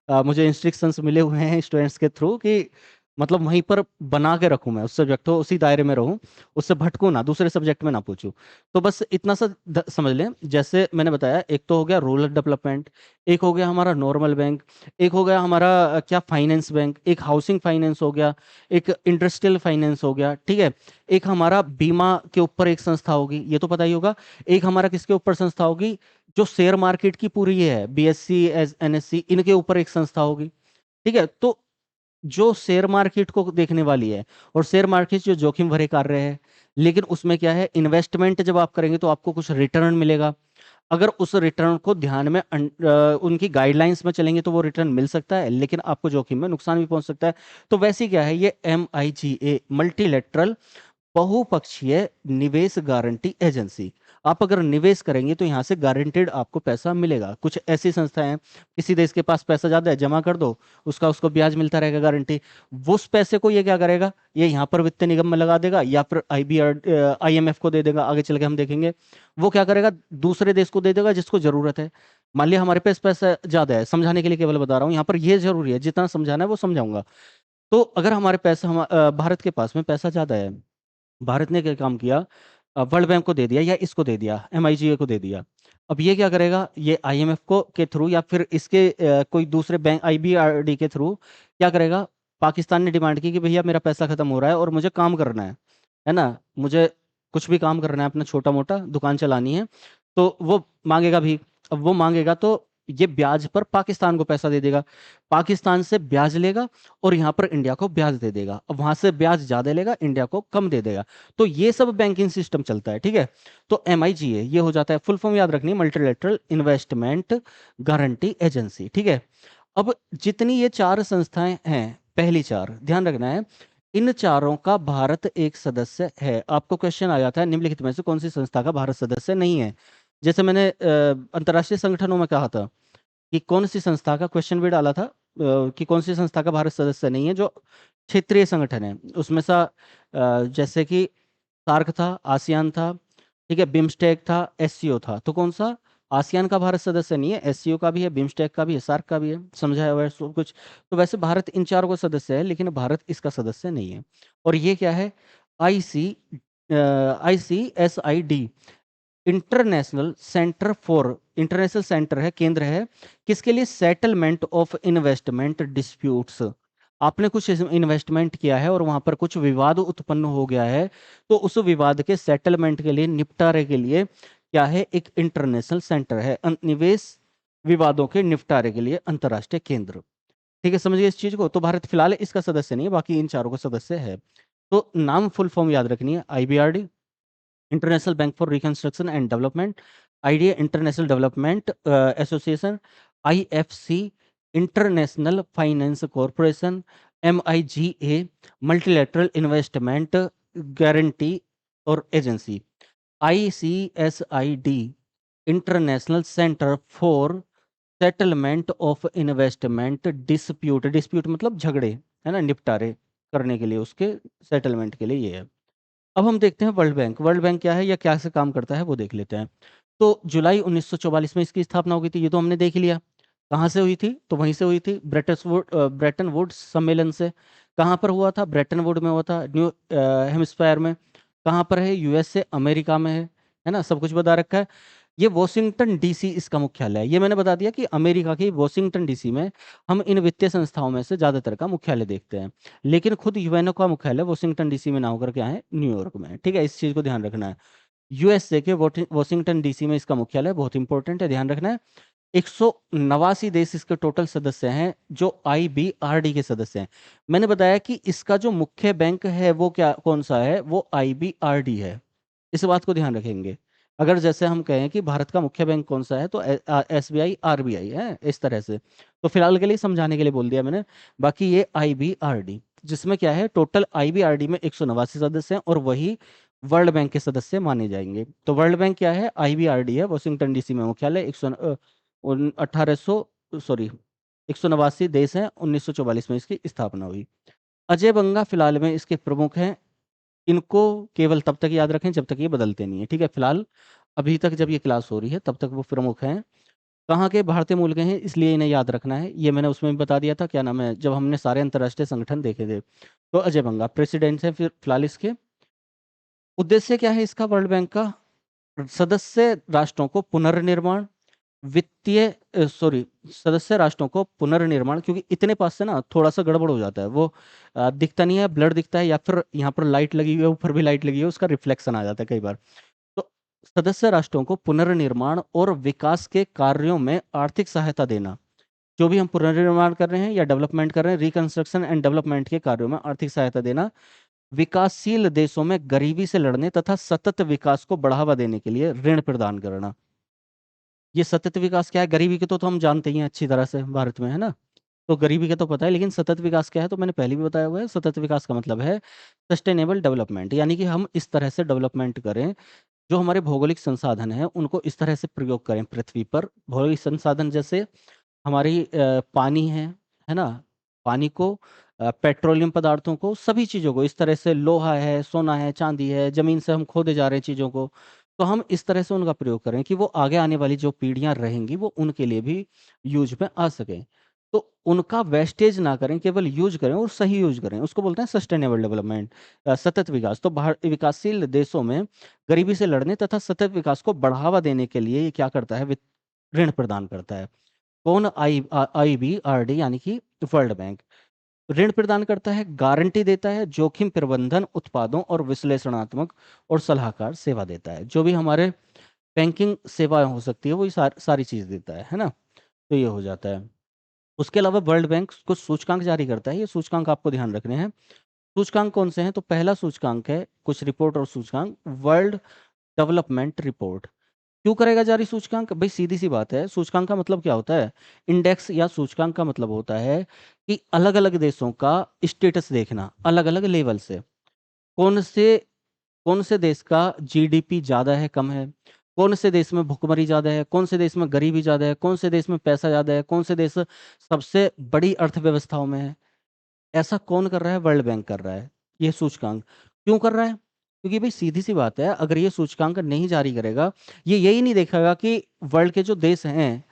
मुझे इंस्ट्रक्शंस मिले हुए हैं स्टूडेंट्स के थ्रू कि मतलब वहीं पर बना के रखूं, मैं उस सब्जेक्ट को उसी दायरे में रहूं, उससे भटकूं ना, दूसरे सब्जेक्ट में ना पूछूं। तो बस इतना सा समझ लें। जैसे मैंने बताया, एक तो हो गया रूरल डेवलपमेंट, एक हो गया हमारा नॉर्मल बैंक, एक हो गया हमारा क्या, फाइनेंस बैंक, एक हाउसिंग फाइनेंस हो गया, एक इंडस्ट्रियल फाइनेंस हो गया। ठीक है। एक हमारा बीमा के ऊपर एक संस्था होगी, ये तो पता ही होगा। एक हमारा किसके ऊपर संस्था होगी? जो शेयर मार्केट की पूरी ये है, बीएससी एनएससी, इनके ऊपर एक संस्था होगी। ठीक है। तो जो शेयर मार्केट को देखने वाली है, और शेयर मार्केट जो जोखिम भरे कार्य है, लेकिन उसमें क्या है, इन्वेस्टमेंट जब आप करेंगे तो आपको कुछ रिटर्न मिलेगा। अगर उस रिटर्न को ध्यान में उनकी गाइडलाइंस में चलेंगे तो वो रिटर्न मिल सकता है, लेकिन आपको जोखिम में नुकसान भी पहुंच सकता है। तो वैसे ही क्या है, ये MIGA, मल्टीलेटरल बहुपक्षीय निवेश गारंटी एजेंसी। आप अगर निवेश करेंगे तो यहाँ से गारंटेड आपको पैसा मिलेगा। कुछ ऐसी संस्थाएं हैं, किसी देश के पास पैसा ज्यादा है, जमा कर दो, उसका उसको ब्याज मिलता रहेगा, गारंटी। वो उस पैसे को ये क्या करेगा, ये यहाँ पर वित्त निगम में लगा देगा, या फिर IMF को दे देगा, आगे चल के हम देखेंगे। वो क्या करेगा, दूसरे देश को दे देगा जिसको जरूरत है। मान लिया हमारे पास पैसा ज्यादा है, समझाने के लिए केवल बता रहा हूँ, यहाँ पर ये जरूरी है, जितना समझाना है वो समझाऊंगा। तो अगर हमारे पैसा भारत के पास में पैसा ज्यादा है, भारत ने क्या काम किया, वर्ल्ड बैंक को दे दिया या इसको दे दिया, MIGA को दे दिया। अब ये क्या करेगा, ये IMF को के थ्रू या फिर इसके कोई दूसरे बैंक IBRD के थ्रू क्या करेगा, पाकिस्तान ने डिमांड की कि भैया मेरा पैसा खत्म हो रहा है और मुझे काम करना है ना, मुझे कुछ भी काम करना है, अपना छोटा मोटा दुकान चलानी है, तो वो मांगेगा भी। अब वो मांगेगा तो ये ब्याज पर पाकिस्तान को पैसा दे देगा, पाकिस्तान से ब्याज लेगा और यहाँ पर इंडिया को ब्याज दे देगा। अब वहां से ब्याज ज्यादा लेगा, इंडिया को कम दे देगा। तो ये सब बैंकिंग सिस्टम चलता है। ठीक है। तो MIGA ये हो जाता है, फुल फॉर्म याद रखनी है, मल्टीलेटरल इन्वेस्टमेंट गारंटी एजेंसी। ठीक है। अब जितनी ये चार संस्थाएं हैं, पहली चार ध्यान रखना है, इन चारों का भारत एक सदस्य है। आपको क्वेश्चन आ जाता है, निम्नलिखित में से कौन सी संस्था का भारत सदस्य नहीं है? जैसे मैंने अंतर्राष्ट्रीय संगठनों में कहा था कि कौन सी संस्था का, क्वेश्चन भी डाला था कि कौन सी संस्था का भारत सदस्य नहीं है, जो क्षेत्रीय संगठन है उसमें सा जैसे कि सार्क था, आसियान था, ठीक है, बिम्स्टेक था, SCO था। तो कौन सा? आसियान का भारत सदस्य नहीं है, SCO का भी है, बिम्स्टेक का भी है, सार्क का भी है, समझा है वैसे सब कुछ। तो वैसे भारत इन चारों को सदस्य है, लेकिन भारत इसका सदस्य नहीं है। और ये क्या है? ICSID, international centre for, international centre है, केंद्र है, किसके लिए? Settlement of investment disputes. आपने कुछ इन्वेस्टमेंट किया है और वहां पर कुछ विवाद उत्पन्न हो गया है, तो उस विवाद के सेटलमेंट के लिए, निपटारे के लिए क्या है, एक इंटरनेशनल सेंटर है, निवेश विवादों के निपटारे के लिए अंतर्राष्ट्रीय केंद्र। ठीक है, समझिए इस चीज को। तो भारत फिलहाल इसका सदस्य नहीं है, बाकी इन चारों का सदस्य है। तो नाम फुल फॉर्म याद रखनी है, IBRD, international bank for reconstruction and development, IDA international development association, IFC international finance corporation, MIGA multilateral investment guarantee और agency, ICSID international centre for settlement of investment dispute, dispute मतलब झगड़े, है ना, निपटारे करने के लिए, उसके सेटलमेंट के लिए ये है। अब हम देखते हैं वर्ल्ड बैंक। वर्ल्ड बैंक क्या है या क्या से काम करता है वो देख लेते हैं। तो जुलाई 1944 में इसकी स्थापना हो गई थी, ये तो हमने देख लिया। कहाँ से हुई थी? तो वहीं से हुई थी, ब्रेटन वुड्स सम्मेलन से। कहाँ पर हुआ था? ब्रेटन वुड में हुआ था, न्यू हेमिस्फीयर में। कहाँ पर है? यूएसए अमेरिका में है ना, सब कुछ बता रखा है। ये वॉशिंगटन डीसी इसका मुख्यालय है। ये मैंने बता दिया कि अमेरिका की वॉशिंगटन डीसी में हम इन वित्तीय संस्थाओं में से ज्यादातर का मुख्यालय देखते हैं। लेकिन खुद यूएनओ का मुख्यालय वॉशिंगटन डीसी में ना होकर क्या है, न्यूयॉर्क में है। ठीक है, इस चीज को ध्यान रखना है। यूएसए के वॉशिंगटन डीसी में इसका मुख्यालय, बहुत इंपॉर्टेंट है, ध्यान रखना है। 189 देश इसके टोटल सदस्य हैं जो आईबीआरडी के सदस्य हैं। मैंने बताया कि इसका जो मुख्य बैंक है वो क्या, कौन सा है? वो आईबीआरडी है। इस बात को ध्यान रखेंगे। अगर जैसे हम कहें कि भारत का मुख्य बैंक कौन सा है, तो एसबीआई आरबीआई है, इस तरह से। तो फिलहाल के लिए समझाने के लिए बोल दिया मैंने। बाकी ये आईबीआरडी, जिसमें क्या है, टोटल आईबीआरडी में 189 सदस्य हैं और वही वर्ल्ड बैंक के सदस्य माने जाएंगे। तो वर्ल्ड बैंक क्या है? आईबीआरडी है, वॉशिंगटन डीसी में मुख्यालय, 1800 सॉरी 189 देश हैं, 1944 में इसकी स्थापना हुई। अजय बंगा फिलहाल में इसके प्रमुख हैं। इनको केवल तब तक याद रखें जब तक ये बदलते नहीं है। ठीक है, फिलहाल अभी तक जब ये क्लास हो रही है तब तक वो प्रमुख हैं। कहाँ के? भारतीय मूल के हैं, इसलिए इन्हें याद रखना है। ये मैंने उसमें भी बता दिया था, क्या नाम है, जब हमने सारे अंतर्राष्ट्रीय संगठन देखे थे। तो अजय बंगा प्रेसिडेंट है फिर फिलहाल इसके। उद्देश्य क्या है इसका वर्ल्ड बैंक का? सदस्य राष्ट्रों को पुनर्निर्माण, वित्तीय सदस्य राष्ट्रों को पुनर्निर्माण, क्योंकि इतने पास से ना थोड़ा सा गड़बड़ हो जाता है, वो दिखता नहीं है, ब्लर दिखता है, या फिर यहाँ पर लाइट लगी हुई है, ऊपर भी लाइट लगी हुई है, उसका रिफ्लेक्शन आ जाता है कई बार। तो सदस्य राष्ट्रों को पुनर्निर्माण और विकास के कार्यों में आर्थिक सहायता देना। जो भी हम पुनर्निर्माण कर रहे हैं या डेवलपमेंट कर रहे हैं, रिकंस्ट्रक्शन एंड डेवलपमेंट के कार्यों में आर्थिक सहायता देना। विकासशील देशों में गरीबी से लड़ने तथा सतत विकास को बढ़ावा देने के लिए ऋण प्रदान करना। ये सतत विकास क्या है? गरीबी के तो हम जानते ही हैं अच्छी तरह से भारत में, है ना। तो गरीबी का तो पता है, लेकिन सतत विकास क्या है तो मैंने पहले भी बताया हुआ है। सतत विकास का मतलब है सस्टेनेबल डेवलपमेंट, यानी कि हम इस तरह से डेवलपमेंट करें, जो हमारे भौगोलिक संसाधन हैं उनको इस तरह से प्रयोग करें पृथ्वी पर। भौगोलिक संसाधन जैसे हमारी पानी है ना, पानी को, पेट्रोलियम पदार्थों को, सभी चीज़ों को, इस तरह से लोहा है, सोना है, चांदी है, जमीन से हम खोदे जा रहे हैं चीज़ों को, तो हम इस तरह से उनका प्रयोग करें कि वो आगे आने वाली जो पीढ़ियां रहेंगी वो उनके लिए भी यूज में आ सकें। तो उनका वेस्टेज ना करें, केवल यूज करें और सही यूज करें, उसको बोलते हैं सस्टेनेबल डेवलपमेंट, सतत विकास। तो विकासशील देशों में गरीबी से लड़ने तथा सतत विकास को बढ़ावा देने के लिए ये क्या करता है? ऋण प्रदान करता है। कौन? आईबीआरडी यानी कि वर्ल्ड बैंक। ऋण प्रदान करता है, गारंटी देता है, जोखिम प्रबंधन, उत्पादों और विश्लेषणात्मक और सलाहकार सेवा देता है। जो भी हमारे बैंकिंग सेवाएं हो सकती है वो ये सारी चीज देता है ना। तो ये हो जाता है। उसके अलावा वर्ल्ड बैंक कुछ सूचकांक जारी करता है, ये सूचकांक आपको ध्यान रखने हैं। सूचकांक कौन से हैं? तो पहला सूचकांक है, कुछ रिपोर्ट और सूचकांक, वर्ल्ड डेवलपमेंट रिपोर्ट। क्यों करेगा जारी सूचकांक? भाई सीधी सी बात है, सूचकांक का मतलब क्या होता है? इंडेक्स या सूचकांक का मतलब होता है कि अलग अलग देशों का स्टेटस देखना, अलग अलग लेवल से। कौन से कौन से देश का जीडीपी ज्यादा है, कम है, कौन से देश में भुखमरी ज्यादा है, कौन से देश में गरीबी ज्यादा है, कौन से देश में पैसा ज्यादा है, कौन से देश सबसे बड़ी अर्थव्यवस्थाओं में है। ऐसा कौन कर रहा है? वर्ल्ड बैंक कर रहा है ये सूचकांक। क्यों कर रहा है? क्योंकि भाई सीधी सी बात है, अगर ये सूचकांक नहीं जारी करेगा, ये यही नहीं देखेगा कि वर्ल्ड के जो देश हैं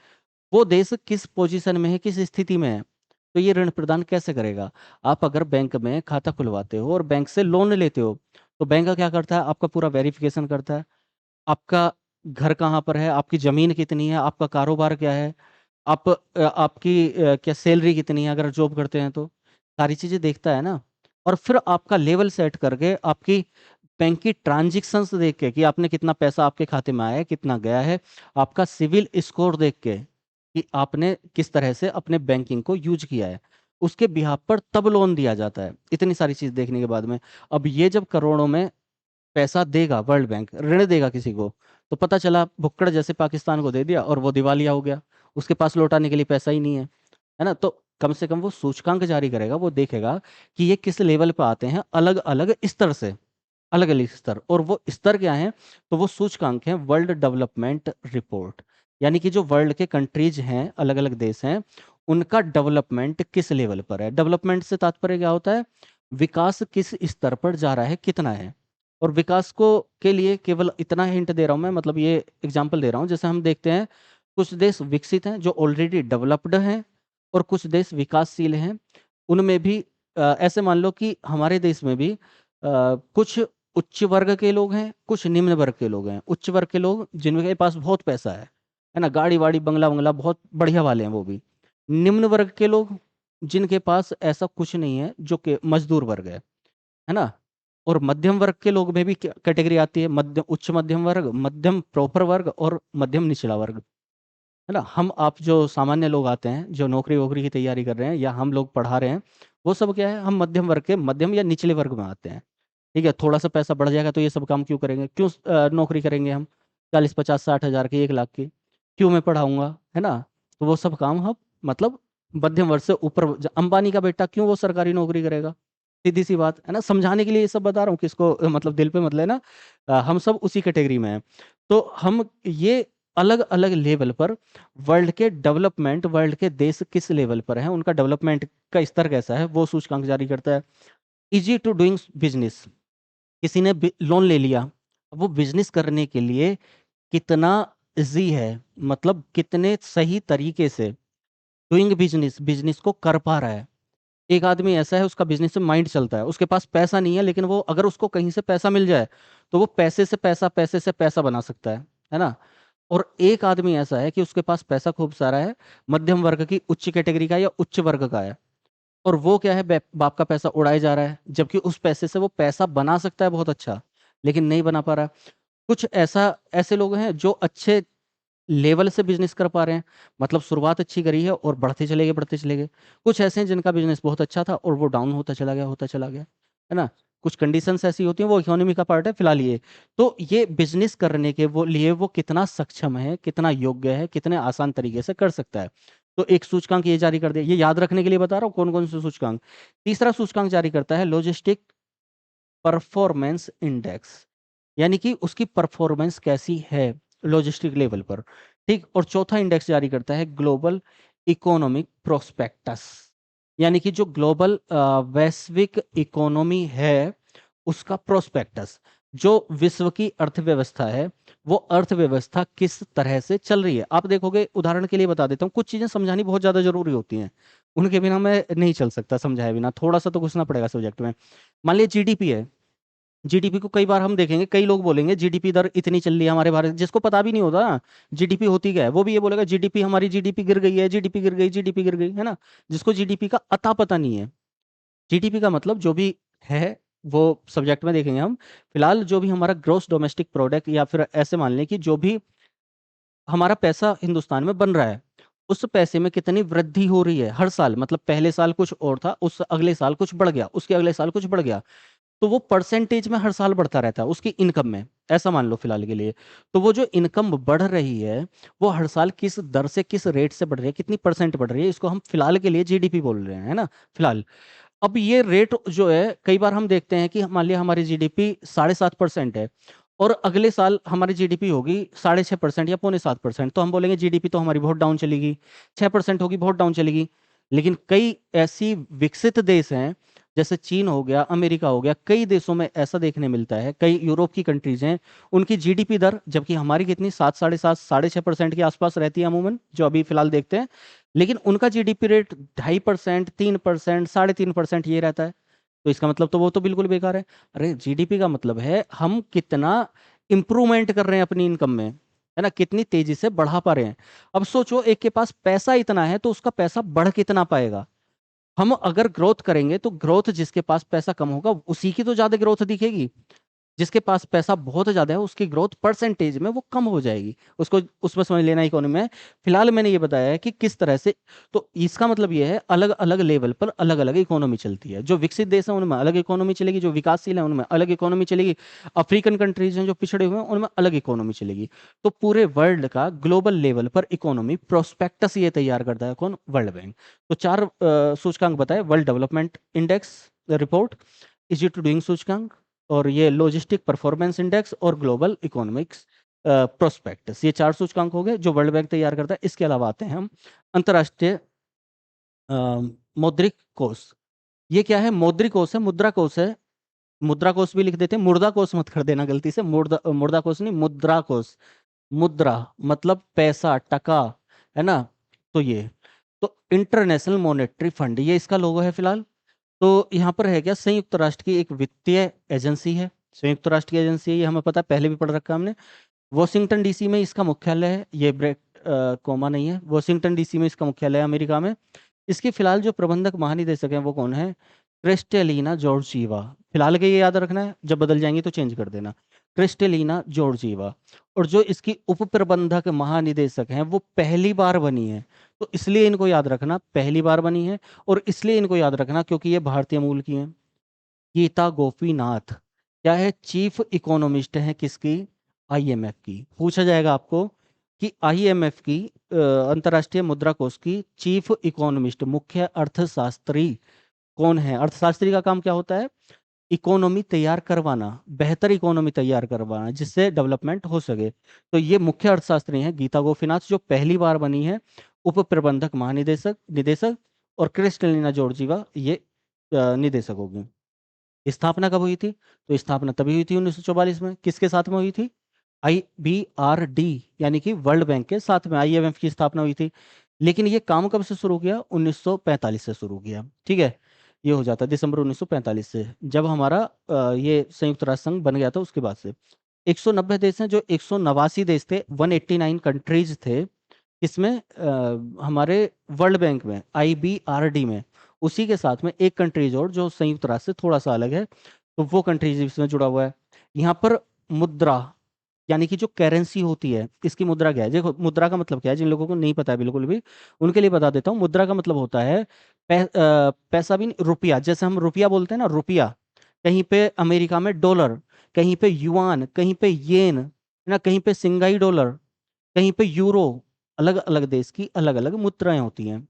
वो देश किस पोजीशन में है, किस स्थिति में है, तो ये ऋण प्रदान कैसे करेगा? आप अगर बैंक में खाता खुलवाते हो और बैंक से लोन लेते हो, तो बैंक का क्या करता है? आपका पूरा वेरिफिकेशन करता है। आपका घर कहाँ पर है, आपकी जमीन कितनी है, आपका कारोबार क्या है, आपकी क्या सैलरी कितनी है, अगर जॉब करते हैं तो सारी चीजें देखता है ना। और फिर आपका लेवल सेट करके आपकी बैंक की ट्रांजेक्शन्स देख के कि आपने कितना पैसा आपके खाते में आया है, कितना गया है, आपका सिविल स्कोर देख के कि आपने किस तरह से अपने बैंकिंग को यूज किया है, उसके बिहाफ पर तब लोन दिया जाता है। इतनी सारी चीज देखने के बाद में, अब ये जब करोड़ों में पैसा देगा, वर्ल्ड बैंक ऋण देगा किसी को, तो पता चला भुक्कड़ जैसे पाकिस्तान को दे दिया और वो दिवालिया हो गया, उसके पास लौटाने के लिए पैसा ही नहीं है ना। तो कम से कम वो सूचकांक जारी करेगा, वो देखेगा कि ये किस लेवल पे आते हैं, अलग अलग स्तर से, अलग अलग स्तर, और वो स्तर क्या है, तो वो सूचकांक है वर्ल्ड डेवलपमेंट रिपोर्ट। यानी कि जो वर्ल्ड के कंट्रीज हैं, अलग अलग देश हैं, उनका डेवलपमेंट किस लेवल पर है। डेवलपमेंट से तात्पर्य क्या होता है, विकास किस स्तर पर जा रहा है, कितना है। और विकास को के लिए केवल इतना हिंट दे रहा हूं मैं, मतलब ये एग्जांपल दे रहा हूं, जैसे हम देखते हैं कुछ देश विकसित हैं जो ऑलरेडी डेवलप्ड हैं, और कुछ देश विकासशील हैं। उनमें भी ऐसे मान लो कि हमारे देश में भी कुछ उच्च वर्ग के लोग हैं, कुछ निम्न वर्ग के लोग हैं। उच्च वर्ग के लोग जिनके पास बहुत पैसा है ना, गाड़ी वाड़ी बंगला बंगला बहुत बढ़िया वाले हैं वो भी। निम्न वर्ग के लोग जिनके पास ऐसा कुछ नहीं है, जो कि मजदूर वर्ग है ना। और मध्यम वर्ग के लोग में भी कैटेगरी आती है, मध्यम उच्च मध्यम वर्ग, मध्यम प्रॉपर वर्ग और मध्यम निचला वर्ग, है ना। हम आप जो सामान्य लोग आते हैं, जो नौकरी वोकरी की तैयारी कर रहे हैं, या हम लोग पढ़ा रहे हैं, वो सब क्या है, हम मध्यम वर्ग के, मध्यम या निचले वर्ग में आते हैं। ठीक है, थोड़ा सा पैसा बढ़ जाएगा तो ये सब काम क्यों करेंगे, क्यों नौकरी करेंगे हम 40 50 60 हज़ार की, 1 लाख की, क्यों मैं पढ़ाऊंगा, है ना। तो वो सब काम हम, मतलब मध्यम वर्ग से ऊपर, अंबानी का बेटा क्यों वो सरकारी नौकरी करेगा, सीधी सी बात है ना। समझाने के लिए ये सब बता रहा हूँ, किसको मतलब दिल पे मत लेना। हम सब उसी कैटेगरी में हैं। तो हम ये अलग अलग लेवल पर वर्ल्ड के डेवलपमेंट, वर्ल्ड के देश किस लेवल पर हैं, उनका डेवलपमेंट का स्तर कैसा है, वो सूचकांक जारी करता है। इजी टू डूइंग बिजनेस, किसी ने लोन ले लिया, अब वो बिजनेस करने के लिए कितना इजी है, मतलब कितने सही तरीके से डूइंग बिजनेस, बिजनेस को कर पा रहा है। एक आदमी ऐसा है, उसका बिजनेस से माइंड चलता है, उसके पास पैसा नहीं है, लेकिन वो अगर उसको कहीं से पैसा मिल जाए तो वो पैसे से पैसा, पैसे से पैसा बना सकता है ना। और एक आदमी ऐसा है कि उसके पास पैसा खूब सारा है, मध्यम वर्ग की उच्च कैटेगरी का या उच्च वर्ग का है, और वो क्या है, बाप का पैसा उड़ाए जा रहा है, जबकि उस पैसे से वो पैसा बना सकता है बहुत अच्छा, लेकिन नहीं बना पा रहा है। कुछ ऐसे लोग हैं जो अच्छे लेवल से बिजनेस कर पा रहे हैं, मतलब शुरुआत अच्छी करी है और बढ़ते चले गए, बढ़ते चले गए। कुछ ऐसे हैं जिनका बिजनेस बहुत अच्छा था और वो डाउन होता चला गया, होता चला गया, है ना। कुछ कंडीशंस ऐसी होती हैं, वो इकोनॉमी का पार्ट है फिलहाल ये। तो ये बिजनेस करने के वो लिए वो कितना सक्षम है, कितना योग्य है, कितने आसान तरीके से कर सकता है। तो एक सूचकांक ये जारी कर दिया, ये याद रखने के लिए बता रहा हूँ कौन कौन से सूचकांक। तीसरा सूचकांक जारी करता है लॉजिस्टिक परफॉर्मेंस इंडेक्स, यानी कि उसकी परफॉर्मेंस कैसी है लॉजिस्टिक लेवल पर। ठीक, और चौथा इंडेक्स जारी करता है ग्लोबल इकोनॉमिक प्रोस्पेक्टस, यानी कि जो ग्लोबल वैश्विक इकोनॉमी है उसका प्रोस्पेक्टस, जो विश्व की अर्थव्यवस्था है, वो अर्थव्यवस्था किस तरह से चल रही है। आप देखोगे, उदाहरण के लिए बता देता हूँ, कुछ चीजें समझानी बहुत ज्यादा जरूरी होती हैं, उनके बिना मैं नहीं चल सकता, समझाए बिना थोड़ा सा तो घुसना पड़ेगा सब्जेक्ट में। मान लिया जीडीपी है, जीडीपी को कई बार हम देखेंगे, कई लोग बोलेंगे जीडीपी दर इतनी चल रही है हमारे भारत, जिसको पता भी नहीं होता जीडीपी होती क्या है, वो भी ये बोलेगा जीडीपी, हमारी जीडीपी गिर गई है, जीडीपी गिर गई, जीडीपी गिर गई, है ना। जिसको जीडीपी का अता पता नहीं है। जीडीपी का मतलब जो भी है, वो सब्जेक्ट में देखेंगे हम। फिलहाल जो भी हमारा ग्रोस डोमेस्टिक प्रोडक्ट, या फिर ऐसे मान लें कि जो भी हमारा पैसा हिंदुस्तान में बन रहा है, उस पैसे में कितनी वृद्धि हो रही है हर साल, मतलब पहले साल कुछ और था, उस अगले साल कुछ बढ़ गया, उसके अगले साल कुछ बढ़ गया, तो वो परसेंटेज में हर साल बढ़ता रहता है उसकी इनकम में। ऐसा मान लो फिलहाल के लिए, तो वो जो इनकम बढ़ रही है, वो हर साल किस दर से, किस रेट से बढ़ रही है, कितनी परसेंट बढ़ रही है, इसको हम फिलहाल के लिए जीडीपी बोल रहे हैं, है ना, फिलहाल। अब ये रेट जो है, कई बार हम देखते हैं कि मान लिया हमारी जीडीपी 7.5% है, और अगले साल हमारी जीडीपी होगी 6.5% या 6.75%, तो हम बोलेंगे जीडीपी तो हमारी बहुत डाउन चलेगी, 6% होगी, बहुत डाउन चलेगी। लेकिन कई ऐसी विकसित देश हैं, जैसे चीन हो गया, अमेरिका हो गया, कई देशों में ऐसा देखने मिलता है, कई यूरोप की कंट्रीज हैं, उनकी जीडीपी दर, जबकि हमारी कितनी 7 7.5 6.5% के आसपास रहती है अमूमन, जो अभी फिलहाल देखते हैं, लेकिन उनका जीडीपी रेट 2.5%, 3%, 3.5% ये रहता है। तो इसका मतलब तो वो तो बिल्कुल बेकार है। अरे जीडीपी का मतलब है हम कितना इंप्रूवमेंट कर रहे हैं अपनी इनकम में, है ना, कितनी तेजी से बढ़ा पा रहे हैं। अब सोचो, एक के पास पैसा इतना है तो उसका पैसा बढ़ कितना पाएगा। हम अगर ग्रोथ करेंगे तो ग्रोथ जिसके पास पैसा कम होगा उसी की तो ज्यादा ग्रोथ दिखेगी। जिसके पास पैसा बहुत ज्यादा है उसकी ग्रोथ परसेंटेज में वो कम हो जाएगी, उसको उसमें समझ लेना इकोनॉमी में। फिलहाल मैंने ये बताया है कि किस तरह से, तो इसका मतलब ये है अलग अलग लेवल पर अलग अलग इकोनॉमी चलती है। जो विकसित देश है उनमें अलग इकोनॉमी चलेगी, जो विकासशील है उनमें अलग इकोनॉमी चलेगी, अफ्रीकन कंट्रीज हैं जो पिछड़े हुए हैं उनमें अलग इकोनॉमी चलेगी। तो पूरे वर्ल्ड का ग्लोबल लेवल पर इकोनॉमी प्रोस्पेक्टस ये तैयार करता है कौन? World bank. तो चार सूचकांक बताए, world development index report, easy to doing सूचकांक, और ये लॉजिस्टिक परफॉर्मेंस इंडेक्स और ग्लोबल इकोनॉमिक्स प्रोस्पेक्टस। ये चार सूचकांक हो गए जो वर्ल्ड बैंक तैयार करता है। इसके अलावा आते हैं हम अंतर्राष्ट्रीय मौद्रिक कोष। ये क्या है? मौद्रिक कोष है, मुद्रा कोष है। मुद्रा कोष भी लिख देते हैं, मुर्दा कोष मत कर देना गलती से, मुर्दा मुर्दा कोष नहीं, मुद्रा कोष। मुद्रा मतलब पैसा, टका, है ना? तो ये, तो इंटरनेशनल मॉनेटरी फंड ये इसका लोगो है फिलहाल। तो यहाँ पर है क्या? संयुक्त राष्ट्र की एक वित्तीय एजेंसी है, संयुक्त राष्ट्र की एजेंसी है, ये हमें पता है, पहले भी पढ़ रखा है हमने। वॉशिंगटन डीसी में इसका मुख्यालय है, ये ब्रेक कोमा नहीं है, वॉशिंगटन डीसी में इसका मुख्यालय है अमेरिका में। इसके फिलहाल जो प्रबंधक महानिदेशक हैं वो कौन है? Kristalina Georgieva. फिलहाल के ये याद रखना है, जब बदल जाएंगे तो चेंज कर देना। Kristalina Georgieva. और जो इसकी उप प्रबंधक महानिदेशक हैं वो पहली बार बनी है, तो इसलिए इनको याद रखना, पहली बार बनी है। और इसलिए इनको याद रखना क्योंकि ये भारतीय मूल की हैं। गीता गोपीनाथ क्या है? चीफ इकोनॉमिस्ट है किसकी? आईएमएफ की। पूछा जाएगा आपको कि आईएमएफ की, अंतर्राष्ट्रीय मुद्रा कोष की चीफ इकोनॉमिस्ट, मुख्य अर्थशास्त्री कौन है? अर्थशास्त्री का काम क्या होता है? इकोनॉमी तैयार करवाना, बेहतर इकोनॉमी तैयार करवाना जिससे डेवलपमेंट हो सके। तो ये मुख्य अर्थशास्त्री हैं गीता गोपीनाथ, जो पहली बार बनी है उप प्रबंधक महानिदेशक, निदेशक। और क्रिस्टलिना जॉर्जिवा ये निदेशक होगी। स्थापना कब हुई थी? तो स्थापना तभी हुई थी 1944 में। किसके साथ में हुई थी? IBRD, यानी कि वर्ल्ड बैंक के साथ में IMF की स्थापना हुई थी। लेकिन ये काम कब से शुरू किया? 1945 से शुरू किया। ठीक है, ये हो जाता है दिसंबर 1945 से, जब हमारा ये संयुक्त राष्ट्र संघ बन गया था उसके बाद से। 190 देश हैं, जो 189 देश थे, 189 कंट्रीज थे। इसमें हमारे वर्ल्ड बैंक में, IBRD में, उसी के साथ में एक कंट्रीज और जो संयुक्त राष्ट्र से थोड़ा सा अलग है, तो वो कंट्रीज इसमें जुड़ा हुआ है। यहाँ पर मुद्रा, यानी कि जो करेंसी होती है, इसकी मुद्रा क्या है? देखो मुद्रा का मतलब क्या है, जिन लोगों को नहीं पता है बिल्कुल भी, उनके लिए बता देता हूँ। मुद्रा का मतलब होता है पैसा भी नहीं, रुपया। जैसे हम रुपया बोलते हैं ना, रुपया, कहीं पे अमेरिका में डॉलर, कहीं पे युआन, कहीं पे येन, है ना, कहीं पे सिंगाई डॉलर, कहीं पे यूरो। अलग अलग देश की अलग अलग मुद्राएं होती हैं।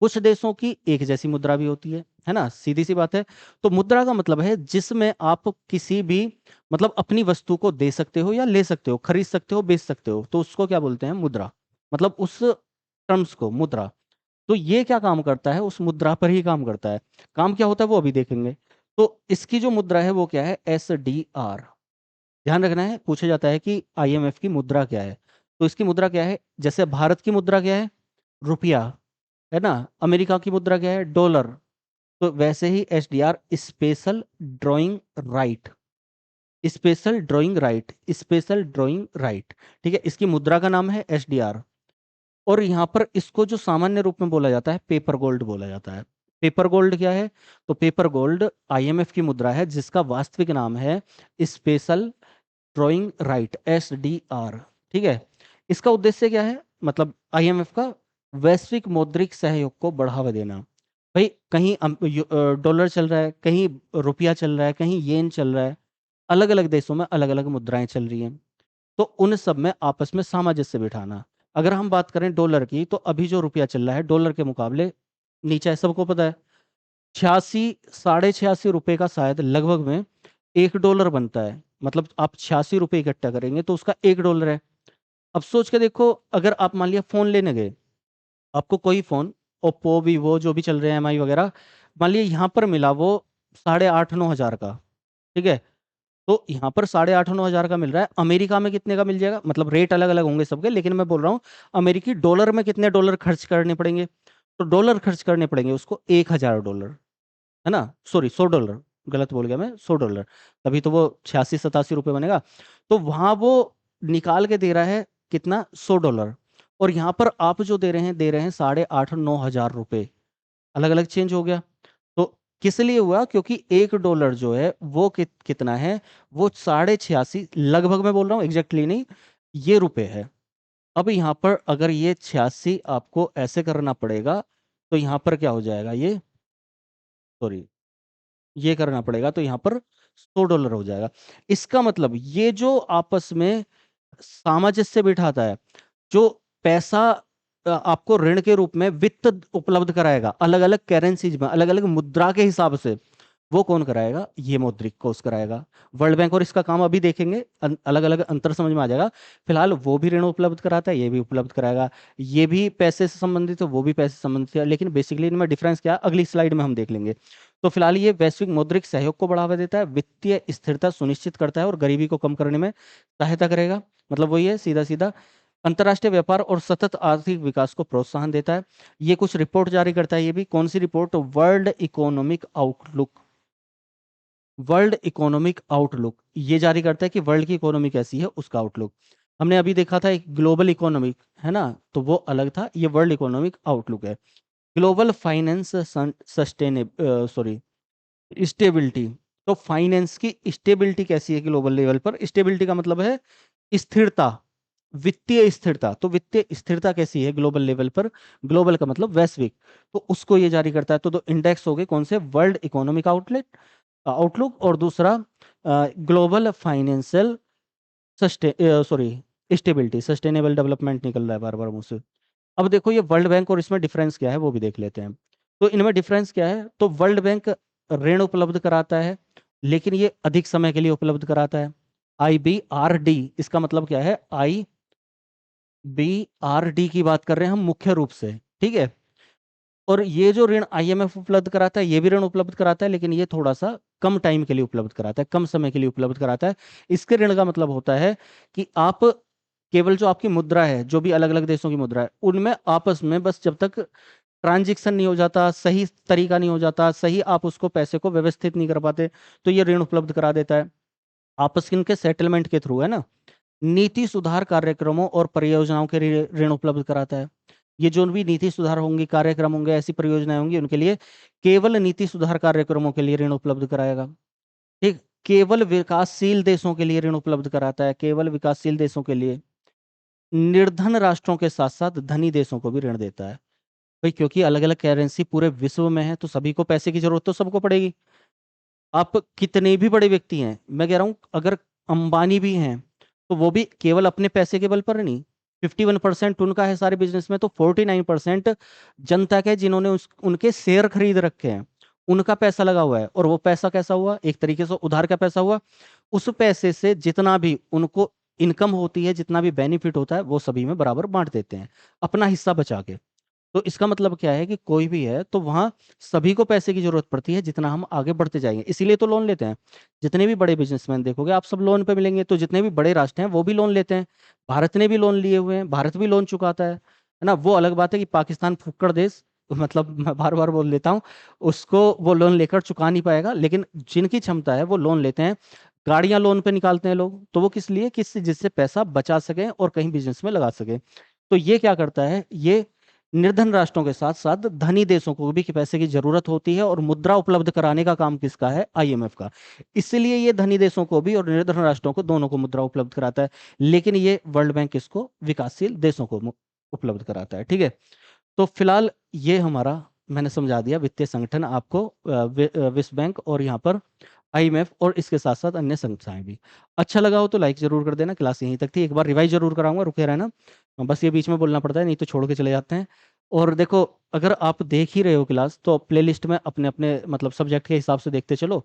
कुछ देशों की एक जैसी मुद्रा भी होती है ना, सीधी सी बात है। तो मुद्रा का मतलब है जिसमें आप किसी भी, मतलब अपनी वस्तु को दे सकते हो या ले सकते हो, खरीद सकते हो, बेच सकते हो, तो उसको क्या बोलते हैं? मुद्रा। मतलब उस टर्म्स को मुद्रा। तो ये क्या काम करता है? उस मुद्रा पर ही काम करता है। काम क्या होता है वो अभी देखेंगे। तो इसकी जो मुद्रा है वो क्या है? SDR। ध्यान रखना है, पूछा जाता है कि IMF की मुद्रा क्या है, तो इसकी मुद्रा क्या है? जैसे भारत की मुद्रा क्या है? रुपया, है ना? अमेरिका की मुद्रा क्या है? डॉलर। तो वैसे ही SDR, special drawing right, special drawing right, special drawing right. ठीक है, इसकी मुद्रा का नाम है SDR। और यहाँ पर इसको जो सामान्य रूप में बोला जाता है, पेपर गोल्ड बोला जाता है। पेपर गोल्ड क्या है? तो पेपर गोल्ड IMF की मुद्रा है जिसका वास्तविक नाम है स्पेशल ड्राइंग राइट, SDR। ठीक है, इसका उद्देश्य क्या है? मतलब IMF का वैश्विक मौद्रिक सहयोग को बढ़ावा देना। भाई कहीं डॉलर चल रहा है, कहीं रुपया चल रहा है, कहीं येन चल रहा है, अलग अलग देशों में अलग अलग मुद्राएं चल रही हैं, तो उन सब में आपस में सामंजस्य बिठाना। अगर हम बात करें डॉलर की, तो अभी जो रुपया चल रहा है डॉलर के मुकाबले नीचा है, सबको पता है। 86, ₹86.5 का शायद लगभग में $1 बनता है। मतलब आप 86 रुपये इकट्ठा करेंगे तो उसका $1 है। अब सोच के देखो, अगर आप मान लिया फोन लेने गए, आपको कोई फोन, ओप्पो, वीवो, जो भी चल रहे हैं, MI वगैरह, मान लिया यहाँ पर मिला वो 8,500-9,000 का। ठीक है, तो यहाँ पर 8,500-9,000 का मिल रहा है, अमेरिका में कितने का मिल जाएगा? मतलब रेट अलग अलग होंगे सबके, लेकिन मैं बोल रहा हूँ अमेरिकी डॉलर में कितने डॉलर खर्च करने पड़ेंगे? तो डॉलर खर्च करने पड़ेंगे उसको $1,000, है ना, सॉरी $100, गलत बोल गया मैं, $100, तभी तो वो 86-87 रुपये बनेगा। तो वहां वो निकाल के दे रहा है कितना? $100। और यहाँ पर आप जो दे रहे हैं 8,500-9,000 रुपये, अलग अलग चेंज हो गया। तो किस लिए हुआ? क्योंकि $1 जो है वो कितना है? वो 86.5, लगभग मैं बोल रहा हूँ, एग्जैक्टली नहीं, ये रुपए है। अब यहाँ पर अगर ये 86 आपको ऐसे करना पड़ेगा, तो यहाँ पर क्या हो जाएगा? ये, सॉरी, ये करना पड़ेगा, तो यहाँ पर $100 हो जाएगा। इसका मतलब ये जो आपस में सामंजस्य बिठाता है, जो पैसा आपको ऋण के रूप में वित्त उपलब्ध कराएगा अलग अलग करेंसीज में, अलग अलग मुद्रा के हिसाब से, वो कौन कराएगा? ये मौद्रिक कोष कराएगा, वर्ल्ड बैंक। और इसका काम अभी देखेंगे, अलग अलग अंतर समझ में आ जाएगा। फिलहाल वो भी ऋण उपलब्ध कराता है, ये भी उपलब्ध कराएगा, ये भी पैसे से संबंधित है, वो भी पैसे से संबंधित है, लेकिन बेसिकली इनमें डिफरेंस क्या है अगली स्लाइड में हम देख लेंगे। तो फिलहाल ये वैश्विक मौद्रिक सहयोग को बढ़ावा देता है, वित्तीय स्थिरता सुनिश्चित करता है और गरीबी को कम करने में सहायता करेगा। मतलब वही है, सीधा सीधा अंतर्राष्ट्रीय व्यापार और सतत आर्थिक विकास को प्रोत्साहन देता है। ये कुछ रिपोर्ट जारी करता है, ये भी कौन सी report? World economic outlook. World economic outlook ये जारी करता है कि वर्ल्ड की इकोनॉमी कैसी है, उसका आउटलुक। हमने अभी देखा था एक ग्लोबल इकोनॉमिक, है ना, तो वो अलग था, ये वर्ल्ड इकोनॉमिक आउटलुक है। ग्लोबल फाइनेंस सस्टेनेब सॉरी स्टेबिलिटी। तो फाइनेंस की स्टेबिलिटी कैसी है ग्लोबल लेवल पर? स्टेबिलिटी का मतलब है स्थिरता, वित्तीय स्थिरता। तो वित्तीय स्थिरता कैसी है ग्लोबल लेवल पर? ग्लोबल का मतलब वैश्विक, तो उसको ये जारी करता है। तो दो इंडेक्स हो गए कौन से? वर्ल्ड इकोनॉमिक आउटलुक, और दूसरा global financial sorry stability, sustainable development निकल रहा है बार बार मुझसे। अब देखो ये वर्ल्ड बैंक और इसमें डिफरेंस क्या है वो भी देख लेते हैं। तो इनमें डिफरेंस क्या है? तो वर्ल्ड बैंक ऋण उपलब्ध कराता है, लेकिन ये अधिक समय के लिए उपलब्ध कराता है। IBRD, इसका मतलब क्या है? IBRD की बात कर रहे हैं हम मुख्य रूप से, ठीक है। और ये जो ऋण IMF उपलब्ध कराता है, ये भी ऋण उपलब्ध कराता है, लेकिन ये थोड़ा सा कम टाइम के लिए उपलब्ध कराता है, कम समय के लिए उपलब्ध कराता है। इसके ऋण का मतलब होता है कि आप केवल जो आपकी मुद्रा है, जो भी अलग अलग देशों की मुद्रा है, उनमें आपस में बस जब तक ट्रांजिक्शन नहीं हो जाता, सही तरीका नहीं हो जाता, सही आप उसको पैसे को व्यवस्थित नहीं कर पाते, तो ये ऋण उपलब्ध करा देता है। आपस के इनके सेटलमेंट के थ्रू, है ना। नीति सुधार कार्यक्रमों और परियोजनाओं के लिए ऋण उपलब्ध कराता है। ये जो भी नीति सुधार होंगे, कार्यक्रम होंगे, ऐसी परियोजनाएं होंगी, उनके लिए केवल नीति सुधार कार्यक्रमों के लिए ऋण उपलब्ध कराएगा। ठीक। केवल विकासशील देशों के लिए ऋण उपलब्ध कराता है, केवल विकासशील देशों के लिए। निर्धन राष्ट्रों के साथ साथ धनी देशों को भी ऋण देता है भाई, क्योंकि अलग अलग करेंसी पूरे विश्व में है, तो सभी को पैसे की जरूरत तो सबको पड़ेगी। आप कितने भी बड़े व्यक्ति हैं, मैं कह रहा हूं, अगर अंबानी भी हैं, तो वो भी केवल अपने पैसे के बल पर नहीं, 51% उनका है सारे बिजनेस में, तो 49% जनता के, जिन्होंने उनके शेयर खरीद रखे हैं, उनका पैसा लगा हुआ है। और वो पैसा कैसा हुआ? एक तरीके से उधार का पैसा हुआ। उस पैसे से जितना भी उनको इनकम होती है, जितना भी बेनिफिट होता है, वो सभी में बराबर बांट देते हैं, अपना हिस्सा बचा के। तो इसका मतलब क्या है कि कोई भी है तो वहां सभी को पैसे की जरूरत पड़ती है, जितना हम आगे बढ़ते जाएंगे, इसीलिए तो लोन लेते हैं। जितने भी बड़े बिजनेसमैन देखोगे आप, सब लोन पे मिलेंगे। तो जितने भी बड़े राष्ट्र हैं वो भी लोन लेते हैं, भारत ने भी लोन लिए हुए हैं, भारत भी लोन चुकाता है ना। वो अलग बात है कि पाकिस्तान फुक्कड़ देश, मतलब मैं बार बार बोल लेता हूँ, उसको वो लोन लेकर चुका नहीं पाएगा, लेकिन जिनकी क्षमता है वो लोन लेते हैं। गाड़ियां लोन पे निकालते हैं लोग, तो वो किस लिए? जिससे पैसा बचा सके और कहीं बिजनेस में लगा सके। तो ये क्या करता है? ये निर्धन राष्ट्रों के साथ साथ धनी देशों को भी पैसे की जरूरत होती है, और मुद्रा उपलब्ध कराने का काम किसका है? IMF का। इसलिए ये धनी देशों को भी और निर्धन राष्ट्रों को, दोनों को मुद्रा उपलब्ध कराता है। लेकिन ये वर्ल्ड बैंक किसको? विकासशील देशों को उपलब्ध कराता है, ठीक है। तो फिलहाल ये हमारा, मैंने समझा दिया वित्तीय संगठन आपको, विश्व बैंक और यहाँ पर IMF, और इसके साथ साथ अन्य संस्थाएं भी। अच्छा लगा हो तो लाइक जरूर कर देना। क्लास यहीं तक थी, एक बार रिवाइज जरूर कराऊंगा, रुके रहना। बस ये बीच में बोलना पड़ता है, नहीं तो छोड़ के चले जाते हैं। और देखो, अगर आप देख ही रहे हो क्लास, तो प्लेलिस्ट में अपने अपने मतलब सब्जेक्ट के हिसाब से देखते चलो,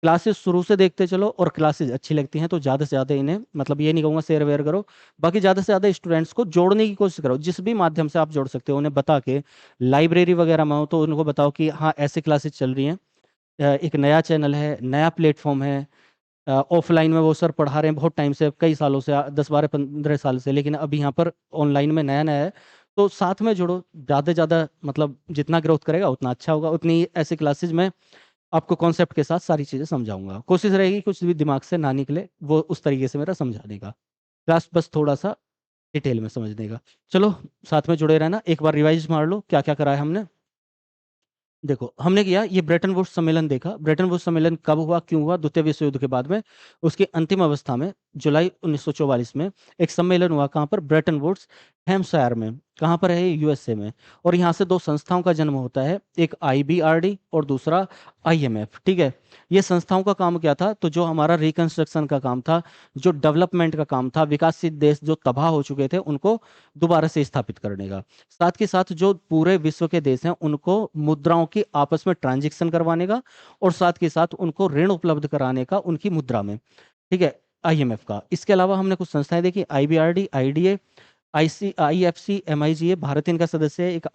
क्लासेस शुरू से देखते चलो, और क्लासेस अच्छी लगती हैं तो ज़्यादा से ज़्यादा इन्हें, मतलब ये नहीं कहूँगा शेयर वेयर करो, बाकी ज़्यादा से ज़्यादा स्टूडेंट्स को जोड़ने की कोशिश करो, जिस भी माध्यम से आप जोड़ सकते हो उन्हें बता के। लाइब्रेरी वगैरह में हो तो उनको बताओ कि हाँ ऐसे क्लासेस चल रही हैं, एक नया चैनल है, नया प्लेटफॉर्म है। ऑफलाइन में वो सर पढ़ा रहे हैं बहुत टाइम से, कई सालों से, 10 12 15 साल से, लेकिन अभी यहाँ पर ऑनलाइन में नया नया है। तो साथ में जुड़ो, ज़्यादा से ज़्यादा, मतलब जितना ग्रोथ करेगा उतना अच्छा होगा। उतनी ऐसी क्लासेज में आपको कॉन्सेप्ट के साथ सारी चीज़ें समझाऊंगा, कोशिश रहेगी कुछ भी दिमाग से ना निकले, वो उस तरीके से मेरा समझाने का, क्लास बस थोड़ा सा डिटेल में समझने का। चलो, साथ में जुड़े रहना, एक बार रिवाइज मार लो क्या क्या करा है हमने। देखो हमने किया ये ब्रेटन वुड्स सम्मेलन देखा। ब्रेटन वुड्स सम्मेलन कब हुआ, क्यों हुआ? द्वितीय विश्व युद्ध के बाद में उसकी अंतिम अवस्था में जुलाई 1944 में एक सम्मेलन हुआ। कहाँ पर? ब्रेटन वुड्स, हैम्पशायर में। कहाँ पर है ये? यूएसए में। और यहाँ से दो संस्थाओं का जन्म होता है, एक आईबीआरडी और दूसरा आईएमएफ। ठीक है। ये संस्थाओं का काम क्या था? तो जो हमारा रिकंस्ट्रक्शन का काम था, जो डेवलपमेंट का काम था, विकासशील देश जो तबाह हो चुके थे उनको दोबारा से स्थापित करने का, साथ के साथ जो पूरे विश्व के देश हैं उनको मुद्राओं की आपस में ट्रांजैक्शन करवाने का, और साथ के साथ उनको ऋण उपलब्ध कराने का उनकी मुद्रा में। ठीक है। आईएमएफ का। इसके अलावा हमने कुछ संस्थाएं देखी, आईबीआरडी, आईडीए, आईएफसी, एमआईजीए, भारत इनका सदस्य है। एक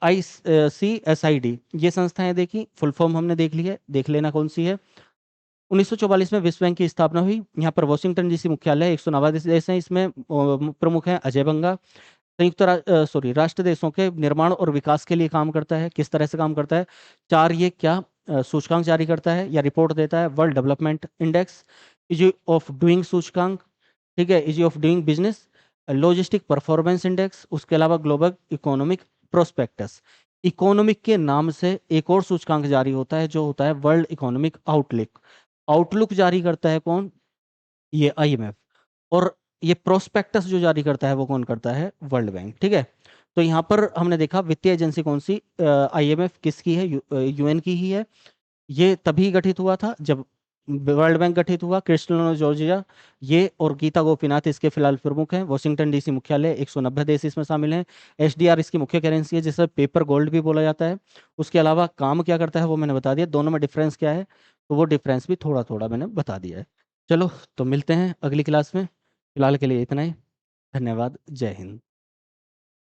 ICSID, ये संस्थाएं देखी। फुल फॉर्म हमने देख ली है, देख लेना कौन सी है। 1944 में विश्व बैंक की स्थापना हुई। यहाँ पर वॉशिंगटन डीसी मुख्यालय है। 109 देश हैं इसमें। प्रमुख हैं अजय बंगा। राष्ट्र देशों के निर्माण और विकास के लिए काम करता है। किस तरह से काम करता है? चार ये क्या सूचकांक जारी करता है या रिपोर्ट देता है? World development index, is of doing सूचकांक, ठीक है, is of doing business, logistic performance index, उसके अलावा ग्लोबल इकोनॉमिक प्रोस्पेक्टस। इकोनॉमिक के नाम से एक और सूचकांक जारी होता है जो होता है वर्ल्ड इकोनॉमिक आउटलुक। आउटलुक जारी करता है कौन? ये आईएमएफ। और ये प्रोस्पेक्टस जो जारी करता है वो कौन करता है? World bank. ठीक है। तो यहाँ पर हमने देखा वित्तीय एजेंसी कौन सी? आईएमएफ किसकी है? यूएन की ही है। ये तभी गठित हुआ था जब वर्ल्ड बैंक गठित हुआ। क्रिस्टलिनो जॉर्जिया ये और गीता गोपीनाथ इसके फिलहाल प्रमुख हैं। वॉशिंगटन डीसी मुख्यालय, 190 देश इसमें शामिल हैं। एसडीआर इसकी मुख्य करेंसी है जिसे पेपर गोल्ड भी बोला जाता है। उसके अलावा काम क्या करता है वो मैंने बता दिया। दोनों में डिफरेंस क्या है तो वो डिफरेंस भी थोड़ा थोड़ा मैंने बता दिया है। चलो तो मिलते हैं अगली क्लास में। फिलहाल के लिए इतना ही। धन्यवाद। जय हिंद।